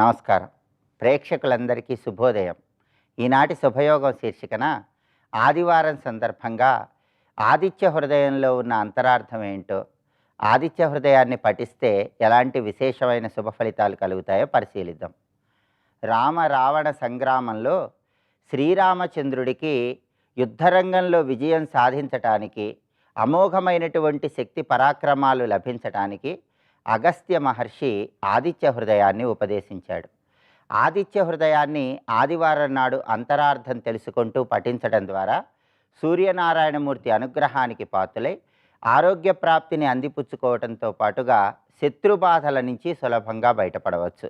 నమస్కారం. ప్రేక్షకులందరికీ శుభోదయం. ఈనాటి శుభయోగం శీర్షికన ఆదివారం సందర్భంగా ఆదిత్య హృదయంలో ఉన్న అంతరార్థం ఏంటో, ఆదిత్య హృదయాన్ని పఠిస్తే ఎలాంటి విశేషమైన శుభ ఫలితాలు కలుగుతాయో పరిశీలిద్దాం. రామ రావణ సంగ్రామంలో శ్రీరామచంద్రుడికి యుద్ధరంగంలో విజయం సాధించటానికి, అమోఘమైనటువంటి శక్తి పరాక్రమాలు లభించటానికి అగస్త్య మహర్షి ఆదిత్య హృదయాన్ని ఉపదేశించాడు. ఆదిత్య హృదయాన్ని ఆదివారం నాడు అంతరార్థం తెలుసుకుంటూ పఠించడం ద్వారా సూర్యనారాయణమూర్తి అనుగ్రహానికి పాత్రులై ఆరోగ్య ప్రాప్తిని అందిపుచ్చుకోవడంతో పాటుగా శత్రుబాధల నుంచి సులభంగా బయటపడవచ్చు.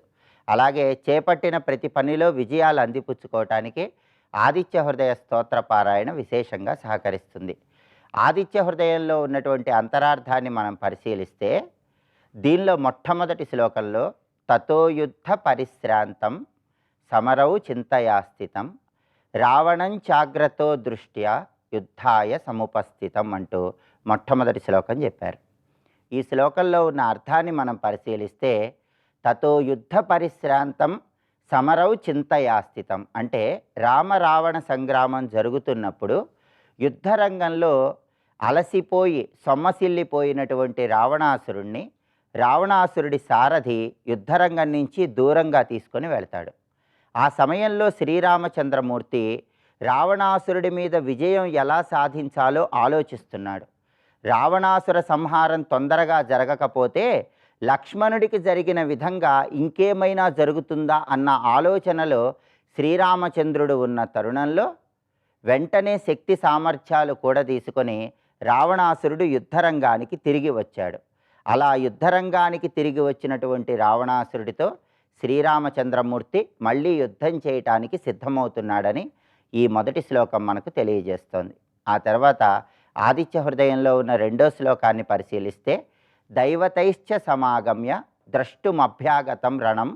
అలాగే చేపట్టిన ప్రతి పనిలో విజయాలు అందిపుచ్చుకోవటానికి ఆదిత్య హృదయ స్తోత్ర పారాయణ విశేషంగా సహకరిస్తుంది. ఆదిత్య హృదయంలో ఉన్నటువంటి అంతరార్థాన్ని మనం పరిశీలిస్తే దీనిలో మొట్టమొదటి శ్లోకంలో తతో యుద్ధ పరిశ్రాంతం సమరౌ చింతయాస్థితం రావణం చాగ్రతో దృష్ట్యా యుద్ధాయ సముపస్థితం అంటూ మొట్టమొదటి శ్లోకం చెప్పారు. ఈ శ్లోకంలో ఉన్న అర్థాన్ని మనం పరిశీలిస్తే తతో యుద్ధ పరిశ్రాంతం సమరౌ చింతయాస్థితం అంటే రామరావణ సంగ్రామం జరుగుతున్నప్పుడు యుద్ధరంగంలో అలసిపోయి సొమ్మసిల్లిపోయినటువంటి రావణాసురుడి సారథి యుద్ధరంగం నుంచి దూరంగా తీసుకొని వెళ్తాడు. ఆ సమయంలో శ్రీరామచంద్రమూర్తి రావణాసురుడి మీద విజయం ఎలా సాధించాలో ఆలోచిస్తున్నాడు. రావణాసుర సంహారం తొందరగా జరగకపోతే లక్ష్మణుడికి జరిగిన విధంగా ఇంకేమైనా జరుగుతుందా అన్న ఆలోచనలో శ్రీరామచంద్రుడు ఉన్న తరుణంలో వెంటనే శక్తి సామర్థ్యాలు కూడా తీసుకొని రావణాసురుడు యుద్ధరంగానికి తిరిగి వచ్చాడు. అలా యుద్ధరంగానికి తిరిగి వచ్చినటువంటి రావణాసురుడితో శ్రీరామచంద్రమూర్తి మళ్ళీ యుద్ధం చేయటానికి సిద్ధమవుతున్నాడని ఈ మొదటి శ్లోకం మనకు తెలియజేస్తోంది. ఆ తర్వాత ఆదిత్య హృదయంలో ఉన్న రెండో శ్లోకాన్ని పరిశీలిస్తే దైవతైశ్చ సమాగమ్య ద్రష్టుమభ్యాగతం రణం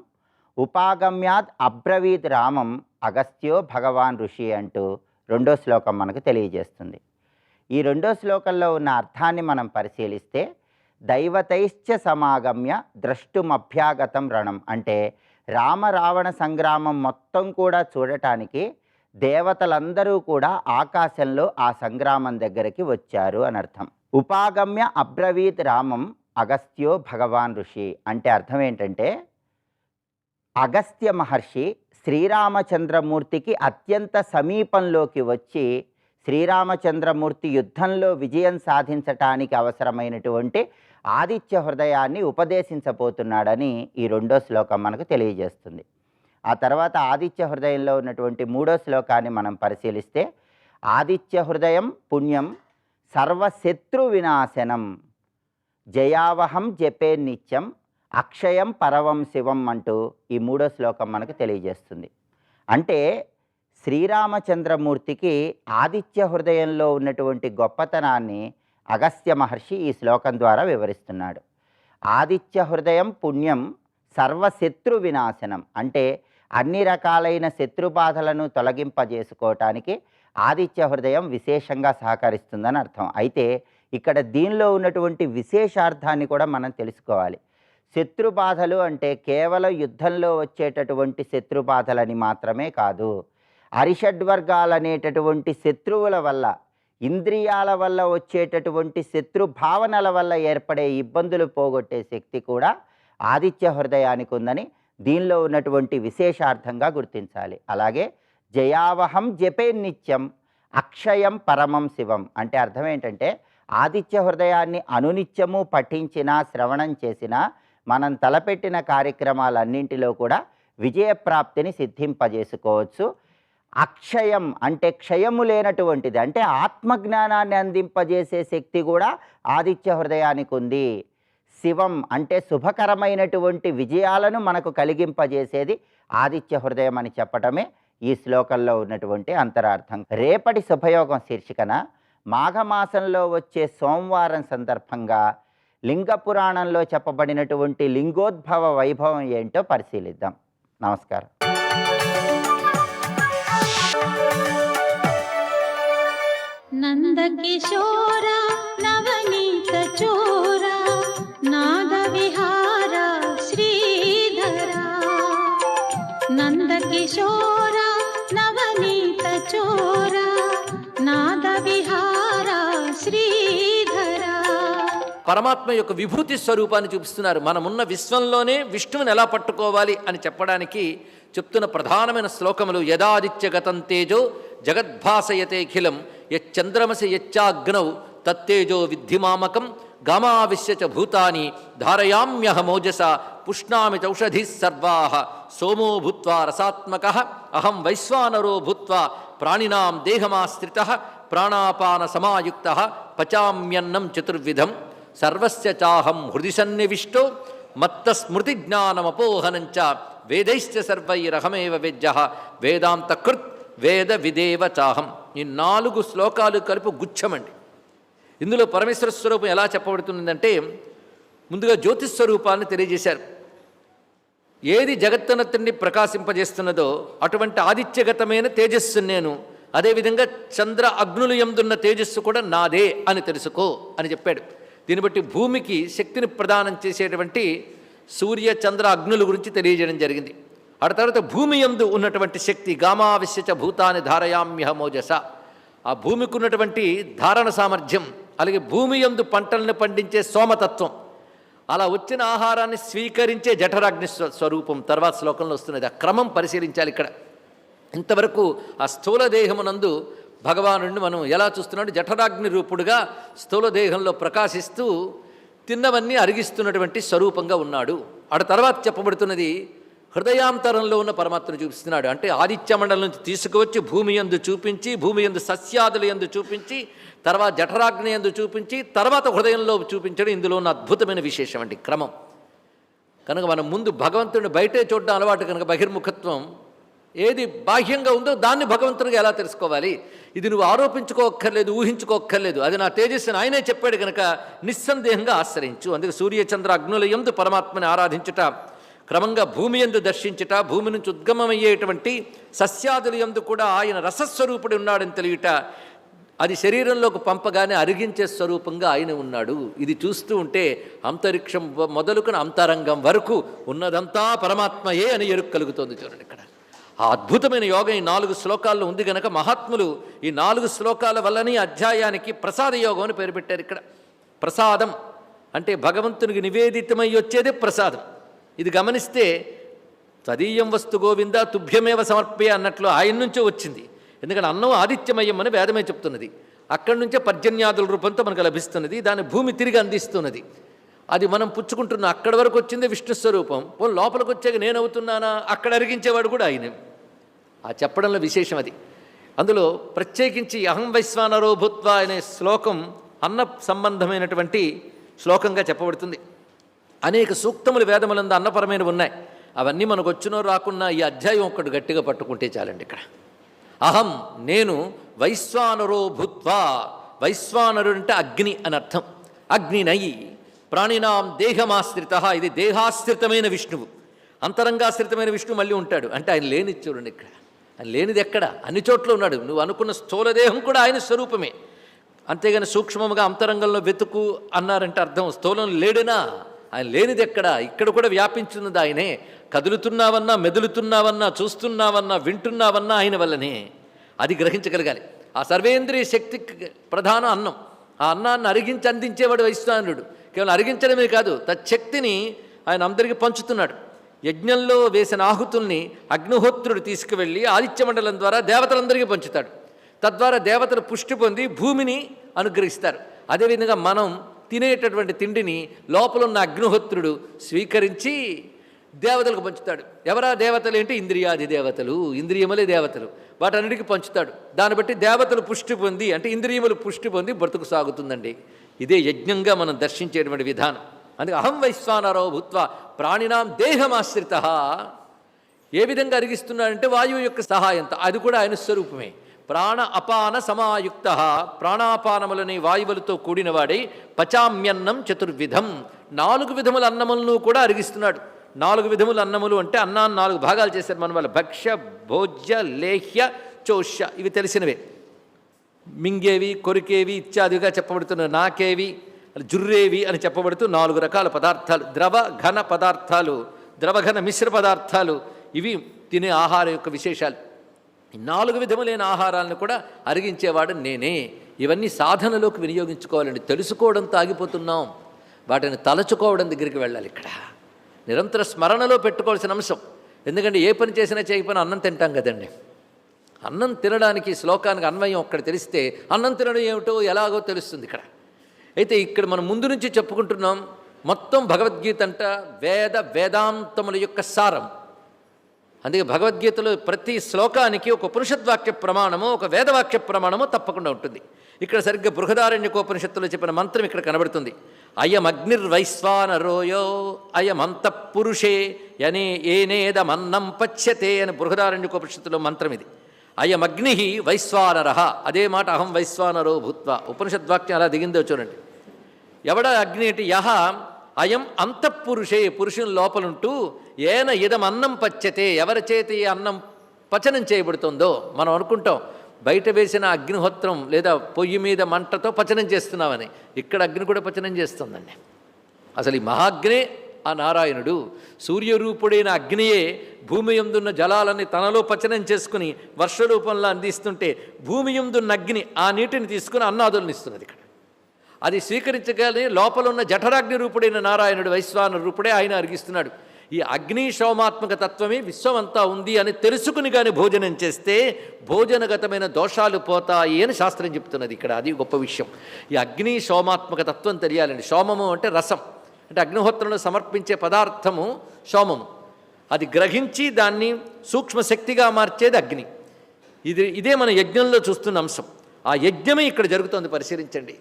ఉపాగమ్యాద్ అబ్రవీద్ రామం అగస్త్యో భగవాన్ ఋషి అంటూ రెండో శ్లోకం మనకు తెలియజేస్తుంది. ఈ రెండో శ్లోకంలో ఉన్న అర్థాన్ని మనం పరిశీలిస్తే దైవతైశ్చ సమాగమ్య ద్రష్టుమభ్యాగతం రణం అంటే రామరావణ సంగ్రామం మొత్తం కూడా చూడటానికి దేవతలందరూ కూడా ఆకాశంలో ఆ సంగ్రామం దగ్గరికి వచ్చారు అని అర్థం. ఉపాగమ్య అబ్రవీత్ రామం అగస్త్యో భగవాన్ ఋషి అంటే అర్థం ఏంటంటే అగస్త్య మహర్షి శ్రీరామచంద్రమూర్తికి అత్యంత సమీపంలోకి వచ్చి శ్రీరామచంద్రమూర్తి యుద్ధంలో విజయం సాధించటానికి అవసరమైనటువంటి ఆదిత్య హృదయాన్ని ఉపదేశించబోతున్నాడని ఈ రెండో శ్లోకం మనకు తెలియజేస్తుంది. ఆ తర్వాత ఆదిత్య హృదయంలో ఉన్నటువంటి మూడో శ్లోకాన్ని మనం పరిశీలిస్తే ఆదిత్య హృదయం పుణ్యం సర్వశత్రు వినాశనం జయావహం జపే నిత్యం అక్షయం పరవం శివం అంటూ ఈ మూడో శ్లోకం మనకు తెలియజేస్తుంది. అంటే శ్రీరామచంద్రమూర్తికి ఆదిత్య హృదయంలో ఉన్నటువంటి గొప్పతనాన్ని అగస్త్య మహర్షి ఈ శ్లోకం ద్వారా వివరిస్తున్నాడు. ఆదిత్య హృదయం పుణ్యం సర్వశత్రు వినాశనం అంటే అన్ని రకాలైన శత్రుబాధలను తొలగింపజేసుకోవటానికి ఆదిత్య హృదయం విశేషంగా సహకరిస్తుందని అర్థం. అయితే ఇక్కడ దీనిలో ఉన్నటువంటి విశేషార్థాన్ని కూడా మనం తెలుసుకోవాలి. శత్రుబాధలు అంటే కేవలం యుద్ధంలో వచ్చేటటువంటి శత్రుబాధలని మాత్రమే కాదు, అరిషడ్వర్గాలనేటటువంటి శత్రువుల వల్ల, ఇంద్రియాల వల్ల వచ్చేటటువంటి శత్రు భావనల వల్ల ఏర్పడే ఇబ్బందులు పోగొట్టే శక్తి కూడా ఆదిత్య హృదయానికి ఉందని దీనిలో ఉన్నటువంటి విశేషార్థంగా గుర్తించాలి. అలాగే జయావహం జపే నిత్యం అక్షయం పరమం శివం అంటే అర్థం ఏంటంటే ఆదిత్య హృదయాన్ని అనునిత్యము పఠించినా శ్రవణం చేసినా మనం తలపెట్టిన కార్యక్రమాలన్నింటిలో కూడా విజయప్రాప్తిని సిద్ధింపజేసుకోవచ్చు. అక్షయం అంటే క్షయము లేనటువంటిది అంటే ఆత్మజ్ఞానాన్ని అందింపజేసే శక్తి కూడా ఆదిత్య హృదయానికి ఉంది. శివం అంటే శుభకరమైనటువంటి విజయాలను మనకు కలిగింపజేసేది ఆదిత్య హృదయం అని చెప్పటమే ఈ శ్లోకంలో ఉన్నటువంటి అంతరార్థం. రేపటి శుభయోగం శీర్షికన మాఘమాసంలో వచ్చే సోమవారం సందర్భంగా లింగ పురాణంలో చెప్పబడినటువంటి లింగోద్భవ వైభవం ఏంటో పరిశీలిద్దాం. నమస్కారం. నందకిశోర నవనీత చోర నాగవిహార శ్రీధరా నందకిశోర నవనీత చోర నాద విహార శ్రీధర. పరమాత్మ యొక్క విభూతి స్వరూపాన్ని చూపిస్తున్నారు. మనమున్న విశ్వంలోనే విష్ణువుని ఎలా పట్టుకోవాలి అని చెప్పడానికి చెప్తున్న ప్రధానమైన శ్లోకములు. యదాదిత్యగతం తేజో జగద్భాసయతేఖిలం యచ్చంద్రమసి యచ్చాగ్నౌ తత్తేజో విద్ధిమామకం గామావిశ్య చ భూతాని ధారయామ్యహమోజస పుష్ణామి చౌషధి సర్వాః సోమో భూత్వా రసాత్మకః అహం వైశ్వానరో భూత్వా ప్రాణినాం దేహమాశ్రితః ప్రాణాపాన సమాయుక్తః పచామ్యన్నం చతుర్విధం సర్వస్య చాహం హృది సన్నివిష్టో మత్త స్మృతి జ్ఞానమపోహనంచ వేదైశ్చ సర్వైరహమేవ వేద్యః వేదాంతకృత్ వేద విదేవ చాహం. ఈ 4 శ్లోకాలు కలిపి గుచ్ఛమండి. ఇందులో పరమేశ్వర స్వరూపం ఎలా చెప్పబడుతుందంటే, ముందుగా జ్యోతిస్వరూపాన్ని తెలియజేశారు. ఏది జగత్తనత్తుని ప్రకాశింపజేస్తున్నదో అటువంటి ఆదిత్యగతమైన తేజస్సు నేను, అదేవిధంగా చంద్ర అగ్నులు యందున్న తేజస్సు కూడా నాదే అని తెలుసుకో అని చెప్పాడు. దీన్ని బట్టి భూమికి శక్తిని ప్రదానం చేసేటువంటి సూర్య చంద్ర అగ్నుల గురించి తెలియజేయడం జరిగింది. ఆ తర్వాత భూమి యందు ఉన్నటువంటి శక్తి గామావిశ్యచ భూతాన్ని ధారయామ్యహ మోజస, ఆ భూమికి ఉన్నటువంటి ధారణ సామర్థ్యం, అలాగే భూమి యందు పంటలను పండించే సోమతత్వం, అలా వచ్చిన ఆహారాన్ని స్వీకరించే జఠరాగ్ని స్వరూపం తర్వాత శ్లోకంలో వస్తున్నది. ఆ క్రమం పరిశీలించాలి ఇక్కడ. ఇంతవరకు ఆ స్థూల దేహమునందు భగవానుడిని మనం ఎలా చూస్తున్నాడు? జఠరాగ్ని రూపుడుగా స్థూల దేహంలో ప్రకాశిస్తూ తిన్నవన్నీ అరిగిస్తున్నటువంటి స్వరూపంగా ఉన్నాడు. ఆ తర్వాత చెప్పబడుతున్నది హృదయాంతరంలో ఉన్న పరమాత్మను చూపిస్తున్నాడు. అంటే ఆదిత్య మండలం నుంచి తీసుకువచ్చి భూమి యందు చూపించి, భూమి యందు సస్యాదుల యందు చూపించి, తర్వాత జఠరాగ్ని యందు చూపించి, తర్వాత హృదయంలో చూపించడం ఇందులో ఉన్న అద్భుతమైన విశేషం అండి క్రమం. కనుక మనం ముందు భగవంతుడిని బయటే చూడడం అలవాటు కనుక బహిర్ముఖత్వం, ఏది బాహ్యంగా ఉందో దాన్ని భగవంతుడిగా ఎలా తెలుసుకోవాలి? ఇది నువ్వు ఆరోపించుకోక్కర్లేదు, ఊహించుకోక్కర్లేదు, అది నా తేజస్సుని ఆయనే చెప్పాడు కనుక నిస్సందేహంగా ఆశ్రయించు. అందుకే సూర్యచంద్ర అగ్నుల యందు పరమాత్మని ఆరాధించుట, క్రమంగా భూమి యందు దర్శించుట, భూమి నుంచి ఉద్గమమయ్యేటువంటి సస్యాదుల యందు కూడా ఆయన రసస్వరూపుడు ఉన్నాడని తెలియట, అది శరీరంలోకి పంపగానే అరిగించే స్వరూపంగా ఆయన ఉన్నాడు. ఇది చూస్తూ ఉంటే అంతరిక్షం మొదలుకుని అంతరంగం వరకు ఉన్నదంతా పరమాత్మయే అని ఎరుక కలుగుతోంది. చూడండి ఇక్కడ ఆ అద్భుతమైన యోగం ఈ 4 శ్లోకాల్లో ఉంది కనుక మహాత్ములు ఈ 4 శ్లోకాల వల్లనే అధ్యాయానికి ప్రసాద యోగం అని పేరు పెట్టారు. ఇక్కడ ప్రసాదం అంటే భగవంతునికి నివేదితమై వచ్చేదే ప్రసాదం. ఇది గమనిస్తే తదీయం వస్తు గోవింద తుభ్యమేవ సమర్పయ అన్నట్లు ఆయన నుంచే వచ్చింది. ఎందుకంటే అన్నం ఆదిత్యమయం అని వేదమే చెప్తున్నది. అక్కడి నుంచే పర్జన్యాదుల రూపంతో మనకు లభిస్తున్నది. దాన్ని భూమి తిరిగి అందిస్తున్నది. అది మనం పుచ్చుకుంటున్నాం. అక్కడి వరకు వచ్చిందే విష్ణు స్వరూపం. లోపలికి వచ్చాక నేనవుతున్నానా? అక్కడ అరిగించేవాడు కూడా ఆయనే. ఆ చెప్పడంలో విశేషం అది. అందులో ప్రత్యేకించి అహం వైశ్వానరో భూత్వా అనే శ్లోకం అన్న సంబంధమైనటువంటి శ్లోకంగా చెప్పబడుతుంది. అనేక సూక్తములు వేదములందు అన్నపరమైనవి ఉన్నాయి. అవన్నీ మనకు వచ్చినో రాకున్నా ఈ అధ్యాయం ఒక్కటి గట్టిగా పట్టుకుంటే చాలండి. ఇక్కడ అహం నేను వైశ్వానరో భూత్వా, వైశ్వానరు అంటే అగ్ని అని అర్థం. అగ్నినయి ప్రాణినాం దేహమాశ్రిత, ఇది దేహాశ్రితమైన విష్ణువు. అంతరంగాశ్రితమైన విష్ణువు మళ్ళీ ఉంటాడు అంటే ఆయన లేని చూడండి. ఇక్కడ ఆయన లేనిది ఎక్కడ? అన్ని చోట్ల ఉన్నాడు. నువ్వు అనుకున్న స్థూలదేహం కూడా ఆయన స్వరూపమే. అంతేగాని సూక్ష్మంగా అంతరంగంలో వెతుకు అన్నారంటే అర్థం స్థూలం లేడినా ఆయన లేనిది ఎక్కడ? ఇక్కడ కూడా వ్యాపించున్నది ఆయనే. కదులుతున్నావన్నా, మెదులుతున్నావన్నా, చూస్తున్నావన్నా, వింటున్నావన్నా ఆయన వల్లనే. అది గ్రహించగలగాలి. ఆ సర్వేంద్రియ శక్తి ప్రధానం అన్నం. ఆ అన్నాన్ని అరిగించి అందించేవాడు వైశ్వానరుడు. కేవలం అరిగించడమే కాదు, తచ్చక్తిని ఆయన అందరికీ పంచుతున్నాడు. యజ్ఞంలో వేసిన ఆహుతుల్ని అగ్నిహోత్రుడు తీసుకువెళ్ళి ఆదిత్యమండలం ద్వారా దేవతలందరికీ పంచుతాడు. తద్వారా దేవతలు పుష్టి పొంది భూమిని అనుగ్రహిస్తారు. అదేవిధంగా మనం తినేటటువంటి తిండిని లోపల ఉన్న అగ్నిహోత్రుడు స్వీకరించి దేవతలకు పంచుతాడు. ఎవరా దేవతలు ఏంటి? ఇంద్రియాది దేవతలు, ఇంద్రియములే దేవతలు. వాటన్నిటికీ పంచుతాడు. దాన్ని బట్టి దేవతలు పుష్టి పొంది అంటే ఇంద్రియములు పుష్టి పొంది బ్రతుకు సాగుతుందండి. ఇదే యజ్ఞంగా మనం దర్శించేటువంటి విధానం. అందుకే అహం వైశ్వానరో భూత్వా ప్రాణినాం దేహమాశ్రిత. ఏ విధంగా అరిగిస్తున్నాడంటే వాయువు యొక్క సహాయంతో. అది కూడా ఆయన స్వరూపమే. ప్రాణ అపాన సమాయుక్త, ప్రాణాపానములని వాయువులతో కూడినవాడై పచామ్యన్నం చతుర్విధం, 4 విధముల అన్నములను కూడా అరిగిస్తున్నాడు. 4 విధముల అన్నములు అంటే అన్నాన్ని 4 భాగాలు చేశారు మన వాళ్ళు. భక్ష్య, భోజ్య, లేహ్య, చోష్య. ఇవి తెలిసినవే. మింగేవి, కొరికేవి ఇత్యాదిగా చెప్పబడుతున్న నాకేవి, జుర్రేవి అని చెప్పబడుతూ 4 రకాల పదార్థాలు. ద్రవ ఘన పదార్థాలు, ద్రవఘన మిశ్ర పదార్థాలు, ఇవి తినే ఆహారం యొక్క విశేషాలు. 4 విధములైన ఆహారాలను కూడా అరిగించేవాడు నేనే. ఇవన్నీ సాధనలోకి వినియోగించుకోవాలండి. తెలుసుకోవడంతో ఆగిపోతున్నాం, వాటిని తలచుకోవడం దగ్గరికి వెళ్ళాలి. ఇక్కడ నిరంతర స్మరణలో పెట్టుకోవాల్సిన అంశం. ఎందుకంటే ఏ పని చేసినా చేయకపోయినా అన్నం తింటాం కదండి. అన్నం తినడానికి శ్లోకానికి అన్వయం ఒక్కడ తెలిస్తే అన్నం తినడం ఏమిటో ఎలాగో తెలుస్తుంది ఇక్కడ. అయితే ఇక్కడ మనం ముందు నుంచి చెప్పుకుంటున్నాం, మొత్తం భగవద్గీత అంట వేదాంతముల యొక్క సారం. అందుకే భగవద్గీతలో ప్రతి శ్లోకానికి ఒక ఉపనిషద్వాక్య ప్రమాణము, ఒక వేదవాక్య ప్రమాణము తప్పకుండా ఉంటుంది. ఇక్కడ సరిగ్గా బృహదారణ్యకోపనిషత్తులో చెప్పిన మంత్రం ఇక్కడ కనబడుతుంది. అయం అగ్నిర్వైశ్వానరోయో అయం అంతఃపురుషే యనే ఏనేదమన్నం పచ్యతే అని బృహదారణ్యకోపనిషత్తులో మంత్రం ఇది. అయం అగ్ని వైశ్వానర, అదే మాట అహం వైశ్వానరో భూత్వ. ఉపనిషద్వాక్యం అలా దిగిందో చూడండి. ఎవడ అగ్ని అంటే యహ అయం అంతఃపురుషే, పురుషుని లోపలుంటూ ఏన ఇదం అన్నం పచ్యతే, ఎవరి చేతి ఈ అన్నం పచనం చేయబడుతుందో. మనం అనుకుంటాం బయట వేసిన అగ్నిహోత్రం లేదా పొయ్యి మీద మంటతో పచనం చేస్తున్నామని. ఇక్కడ అగ్ని కూడా పచనం చేస్తుందండి. అసలు ఈ మహాగ్నే ఆ నారాయణుడు. సూర్యరూపుడైన అగ్నియే భూమి యందున్న జలాలని తనలో పచనం చేసుకుని వర్షరూపంలో అందిస్తుంటే, భూమి యందున్న అగ్ని ఆ నీటిని తీసుకుని అన్నాదులను ఇస్తున్నది. ఇక్కడ అది స్వీకరించగానే లోపల ఉన్న జఠరాగ్ని రూపుడైన నారాయణుడు వైశ్వాన రూపుడే ఆయన అరిగిస్తున్నాడు. ఈ అగ్ని సోమాత్మక తత్వమే విశ్వమంతా ఉంది అని తెలుసుకుని కానీ భోజనం చేస్తే భోజనగతమైన దోషాలు పోతాయి అని శాస్త్రం చెప్తున్నది. ఇక్కడ అది గొప్ప విషయం. ఈ అగ్ని సోమాత్మక తత్వం తెలియాలండి. సోమము అంటే రసం, అంటే అగ్నిహోత్రంలో సమర్పించే పదార్థము సోమము. అది గ్రహించి దాన్ని సూక్ష్మశక్తిగా మార్చేది అగ్ని. ఇదే మన యజ్ఞంలో చూస్తున్న అంశం. ఆ యజ్ఞమే ఇక్కడ జరుగుతుంది. పరిశీలించండి.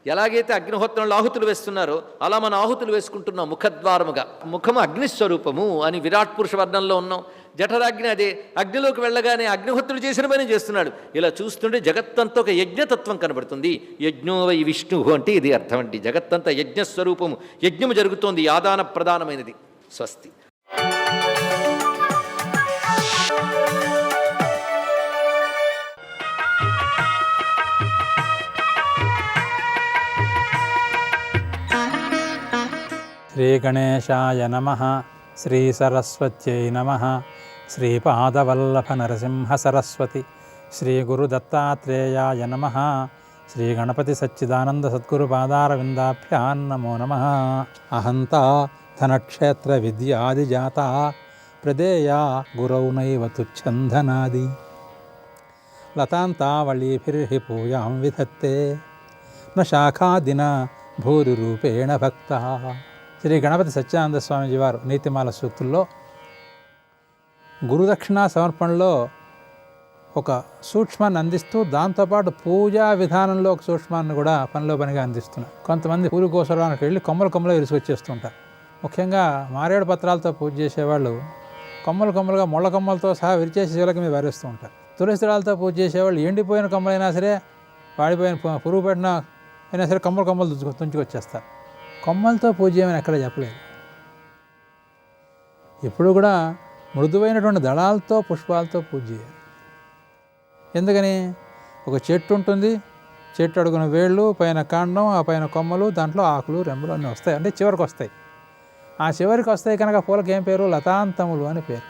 ఎలాగైతే అగ్నిహోత్రంలో ఆహుతులు వేస్తున్నారో అలా మన ఆహుతులు వేసుకుంటున్నాం ముఖద్వారముగా. ముఖము అగ్నిస్వరూపము అని విరాట్ పురుష వర్ణంలో ఉన్నాం. జఠరాగ్ని అదే అగ్నిలోకి వెళ్ళగానే అగ్నిహోత్రుడు చేసిన పని చేస్తున్నాడు. ఇలా చూస్తుంటే జగత్తంతా ఒక యజ్ఞతత్వం కనబడుతుంది. యజ్ఞో వై విష్ణు అంటే ఇది అర్థం అండి. జగత్తంతా యజ్ఞస్వరూపము, యజ్ఞము జరుగుతోంది, ఆదాన ప్రధానమైనది. స్వస్తి. శ్రీగణేశాయ నమః. శ్రీసరస్వత్యై నమః. శ్రీపాదవల్లభ నరసింహ సరస్వతి. శ్రీగురుదత్తాత్రేయాయ నమః. శ్రీగణపతి సచ్చిదానంద సద్గురు పాదారవిందాభ్యాం నమో నమః. అహంతా ధనక్షేత్ర విద్యాదిజాత ప్రదేయా గురౌ నైవ తుచ్ఛందనాది లతాంతావళీభిర్హి పూయాం విధత్తే న శాఖాదిన భూరిరూపేణ భక్త. శ్రీ గణపతి సత్యానంద స్వామీజీ వారు నీతిమాల సూక్తుల్లో గురుదక్షిణ సమర్పణలో ఒక సూక్ష్మాన్ని అందిస్తూ దాంతోపాటు పూజా విధానంలో ఒక సూక్ష్మాన్ని కూడా పనిగా అందిస్తున్నారు. కొంతమంది పూలు కోసడానికి వెళ్ళి కొమ్మలు విరుసుకొచ్చేస్తుంటారు. ముఖ్యంగా మారేడు పత్రాలతో పూజ చేసేవాళ్ళు కొమ్మలుగా ముళ్ళ కొమ్మలతో సహా విరిచేసి శివులకి మీద వారేస్తూ ఉంటారు. తులసి దళాలతో పూజ చేసేవాళ్ళు ఎండిపోయిన కొమ్మలైనా సరే, వాడిపోయిన పురుగు పెట్టిన అయినా సరే కొమ్మలు తుంచుకొచ్చేస్తారు. కొమ్మలతో పూజ చేయమని ఎక్కడ చెప్పలేదు. ఎప్పుడు కూడా మృదువైనటువంటి దళాలతో పుష్పాలతో పూజ చేయాలి. ఎందుకని? ఒక చెట్టు ఉంటుంది, చెట్టు అడుగున వేళ్ళు, పైన కాండం, ఆ పైన కొమ్మలు, దాంట్లో ఆకులు రెమ్మలు అన్నీ వస్తాయి. అంటే చివరికి వస్తాయి. ఆ చివరికి వస్తాయి కనుక పూలకి ఏం పేరు? లతాంతములు అని పేరు.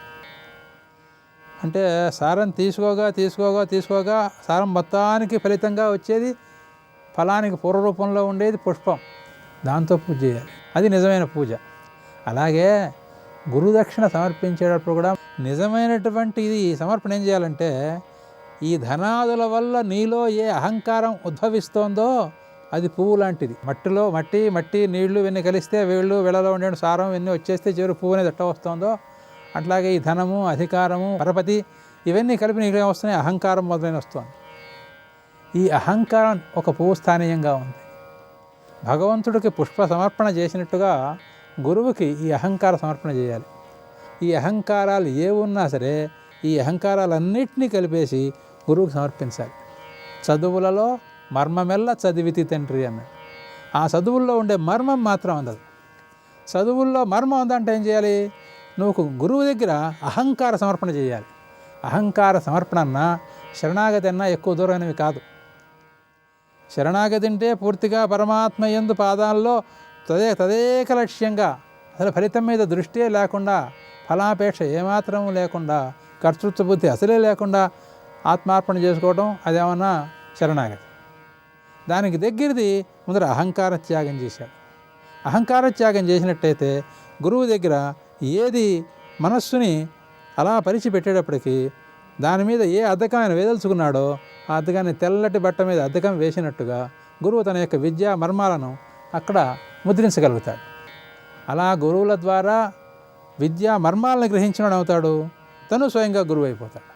అంటే సారం తీసుకోగా సారం మొత్తానికి ఫలితంగా వచ్చేది, ఫలానికి పూర్వరూపంలో ఉండేది పుష్పం. దాంతో పూజ చేయాలి. అది నిజమైన పూజ. అలాగే గురుదక్షిణ సమర్పించేటప్పుడు కూడా నిజమైనటువంటి ఇది సమర్పణ ఏం చేయాలంటే, ఈ ధనాదుల వల్ల నీలో ఏ అహంకారం ఉద్భవిస్తోందో అది పువ్వు లాంటిది. మట్టి నీళ్లు ఇవన్నీ కలిస్తే వేళ్ళు వేళలో ఉండే సారం ఇవన్నీ వచ్చేస్తే చివరి పువ్వు అనేది ఎట్ట వస్తుందో అట్లాగే ఈ ధనము, అధికారము, పరపతి ఇవన్నీ కలిపి నీళ్ళు వస్తున్నాయి. అహంకారం మొదలైన వస్తుంది. ఈ అహంకారం ఒక పువ్వు స్థానీయంగా ఉంది. భగవంతుడికి పుష్ప సమర్పణ చేసినట్టుగా గురువుకి ఈ అహంకార సమర్పణ చేయాలి. ఈ అహంకారాలు ఏ ఉన్నా సరే ఈ అహంకారాలన్నింటినీ కలిపేసి గురువుకి సమర్పించాలి. చదువులలో మర్మమెల్ల చదివితి తండ్రి అన్నాడు. ఆ చదువుల్లో ఉండే మర్మం మాత్రం అందదు. చదువుల్లో మర్మం ఉందంటే ఏం చేయాలి? నువ్వు గురువు దగ్గర అహంకార సమర్పణ చేయాలి. అహంకార సమర్పణ అన్నా శరణాగతి అన్నా ఎక్కువ దూరమైనవి కాదు. శరణాగతి అంటే పూర్తిగా పరమాత్మ యందు పాదాల్లో తదేక లక్ష్యంగా అసలు ఫలితం మీద దృష్టే లేకుండా ఫలాపేక్ష ఏమాత్రం లేకుండా, కర్తృత్వ బుద్ధి అసలే లేకుండా ఆత్మార్పణ చేసుకోవడం అదేమన్నా శరణాగతి. దానికి దగ్గరది ముందర అహంకార త్యాగం చేశాడు. అహంకార త్యాగం చేసినట్టయితే గురువు దగ్గర ఏది మనస్సుని అలా పరిచి పెట్టేటప్పటికీ దాని మీద ఏ అద్దకం ఆయన వేదలుచుకున్నాడో ఆ అద్దకాన్ని తెల్లటి బట్ట మీద అద్దకం వేసినట్టుగా గురువు తన యొక్క విద్యా మర్మాలను అక్కడ ముద్రించగలుగుతాడు. అలా గురువుల ద్వారా విద్యా మర్మాలను గ్రహించినవాడు అవుతాడు, తను స్వయంగా గురువు అయిపోతాడు.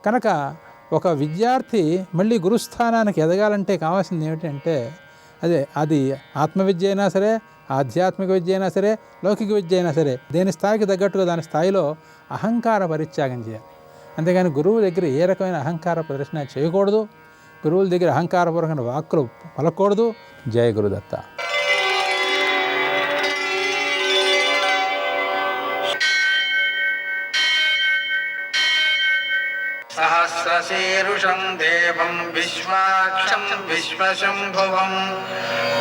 కనుక ఒక విద్యార్థి మళ్ళీ గురుస్థానానికి ఎదగాలంటే కావాల్సింది ఏమిటంటే అది ఆత్మవిద్య అయినా సరే, ఆధ్యాత్మిక విద్య అయినా సరే, లౌకిక విద్య అయినా సరే, దేని స్థాయికి తగ్గట్టుగా దాని స్థాయిలో అహంకార పరిత్యాగం చేయాలి. అంతేగాని గురువు దగ్గర ఏ రకమైన అహంకార ప్రదర్శన చేయకూడదు, గురువుల దగ్గర అహంకారపూర్వకమైన వాక్కులు పలకూడదు. జయ గురుదత్త. సహస్రశీరుషం దేవం విశ్వాక్షం విశ్వశంభువం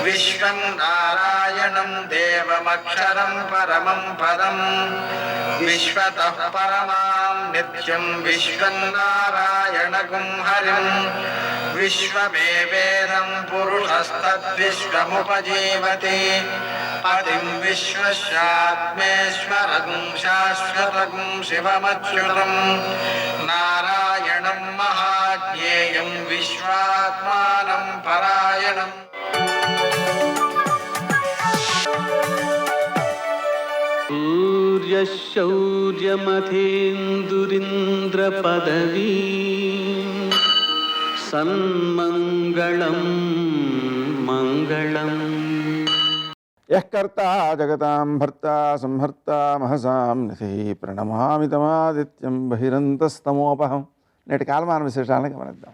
విశ్వం నారాయణం దేవమక్షరం పరమం పదం విశ్వతః పరమాం నిత్యం విశ్వం నారాయణగుం హరిం విశ్వమేవేదం పురుషస్తద్విశ్వముపజీవతి పతిం విశ్వస్యాత్మేశ్వరం శాశ్వతం శివమచ్యుతం నారాయణం మహాజ్ఞేయం విశ్వాత్మానం పరాయణం. సూర్యశౌర్యమథేందురింద్రపదవీ సన్మంగళం మంగళం. యః కర్తా జగతాం భర్తా సంహర్తా మహసాం నిధి ప్రణమామి తమాదిత్యం బహిరంతస్తమోపహం. నేటి కాలమాన విశేషాలను గమనిద్దాం.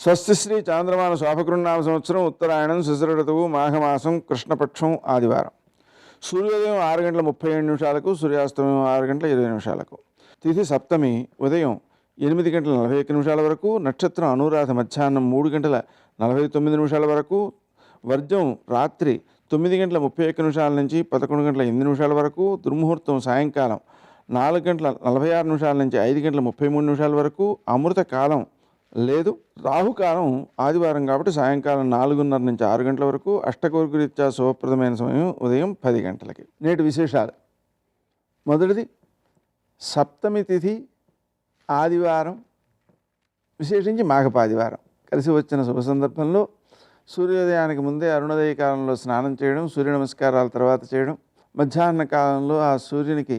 స్వస్తి శ్రీ చాంద్రమాన శోభకృన్నామ సంవత్సరం ఉత్తరాయణం శిశిర ఋతువు మాఘమాసం కృష్ణపక్షం ఆదివారం. సూర్యోదయం 6:37 సూర్యాస్తమయం 6:20. తిథి సప్తమి ఉదయం 8:41 వరకు, నక్షత్రం అనురాధ మధ్యాహ్నం 3:49 వరకు, వర్జం రాత్రి 9:31 నుంచి 11:08 వరకు, దుర్ముహూర్తం సాయంకాలం 4:46 నుంచి 5:33 వరకు, అమృత కాలం లేదు. రాహుకాలం ఆదివారం కాబట్టి సాయంకాలం 4:30 నుంచి 6 గంటల వరకు, అష్టకౌర్గరీత్యా శుభప్రదమైన సమయం ఉదయం 10 గంటలకి. నేటి విశేషాలు. మొదటిది సప్తమి తిథి ఆదివారం, విశేషించి మాఘపాదివారం కలిసి వచ్చిన శుభ సందర్భంలో సూర్యోదయానికి ముందే అరుణోదయ కాలంలో స్నానం చేయడం, సూర్య నమస్కారాల తర్వాత చేయడం, మధ్యాహ్న కాలంలో ఆ సూర్యునికి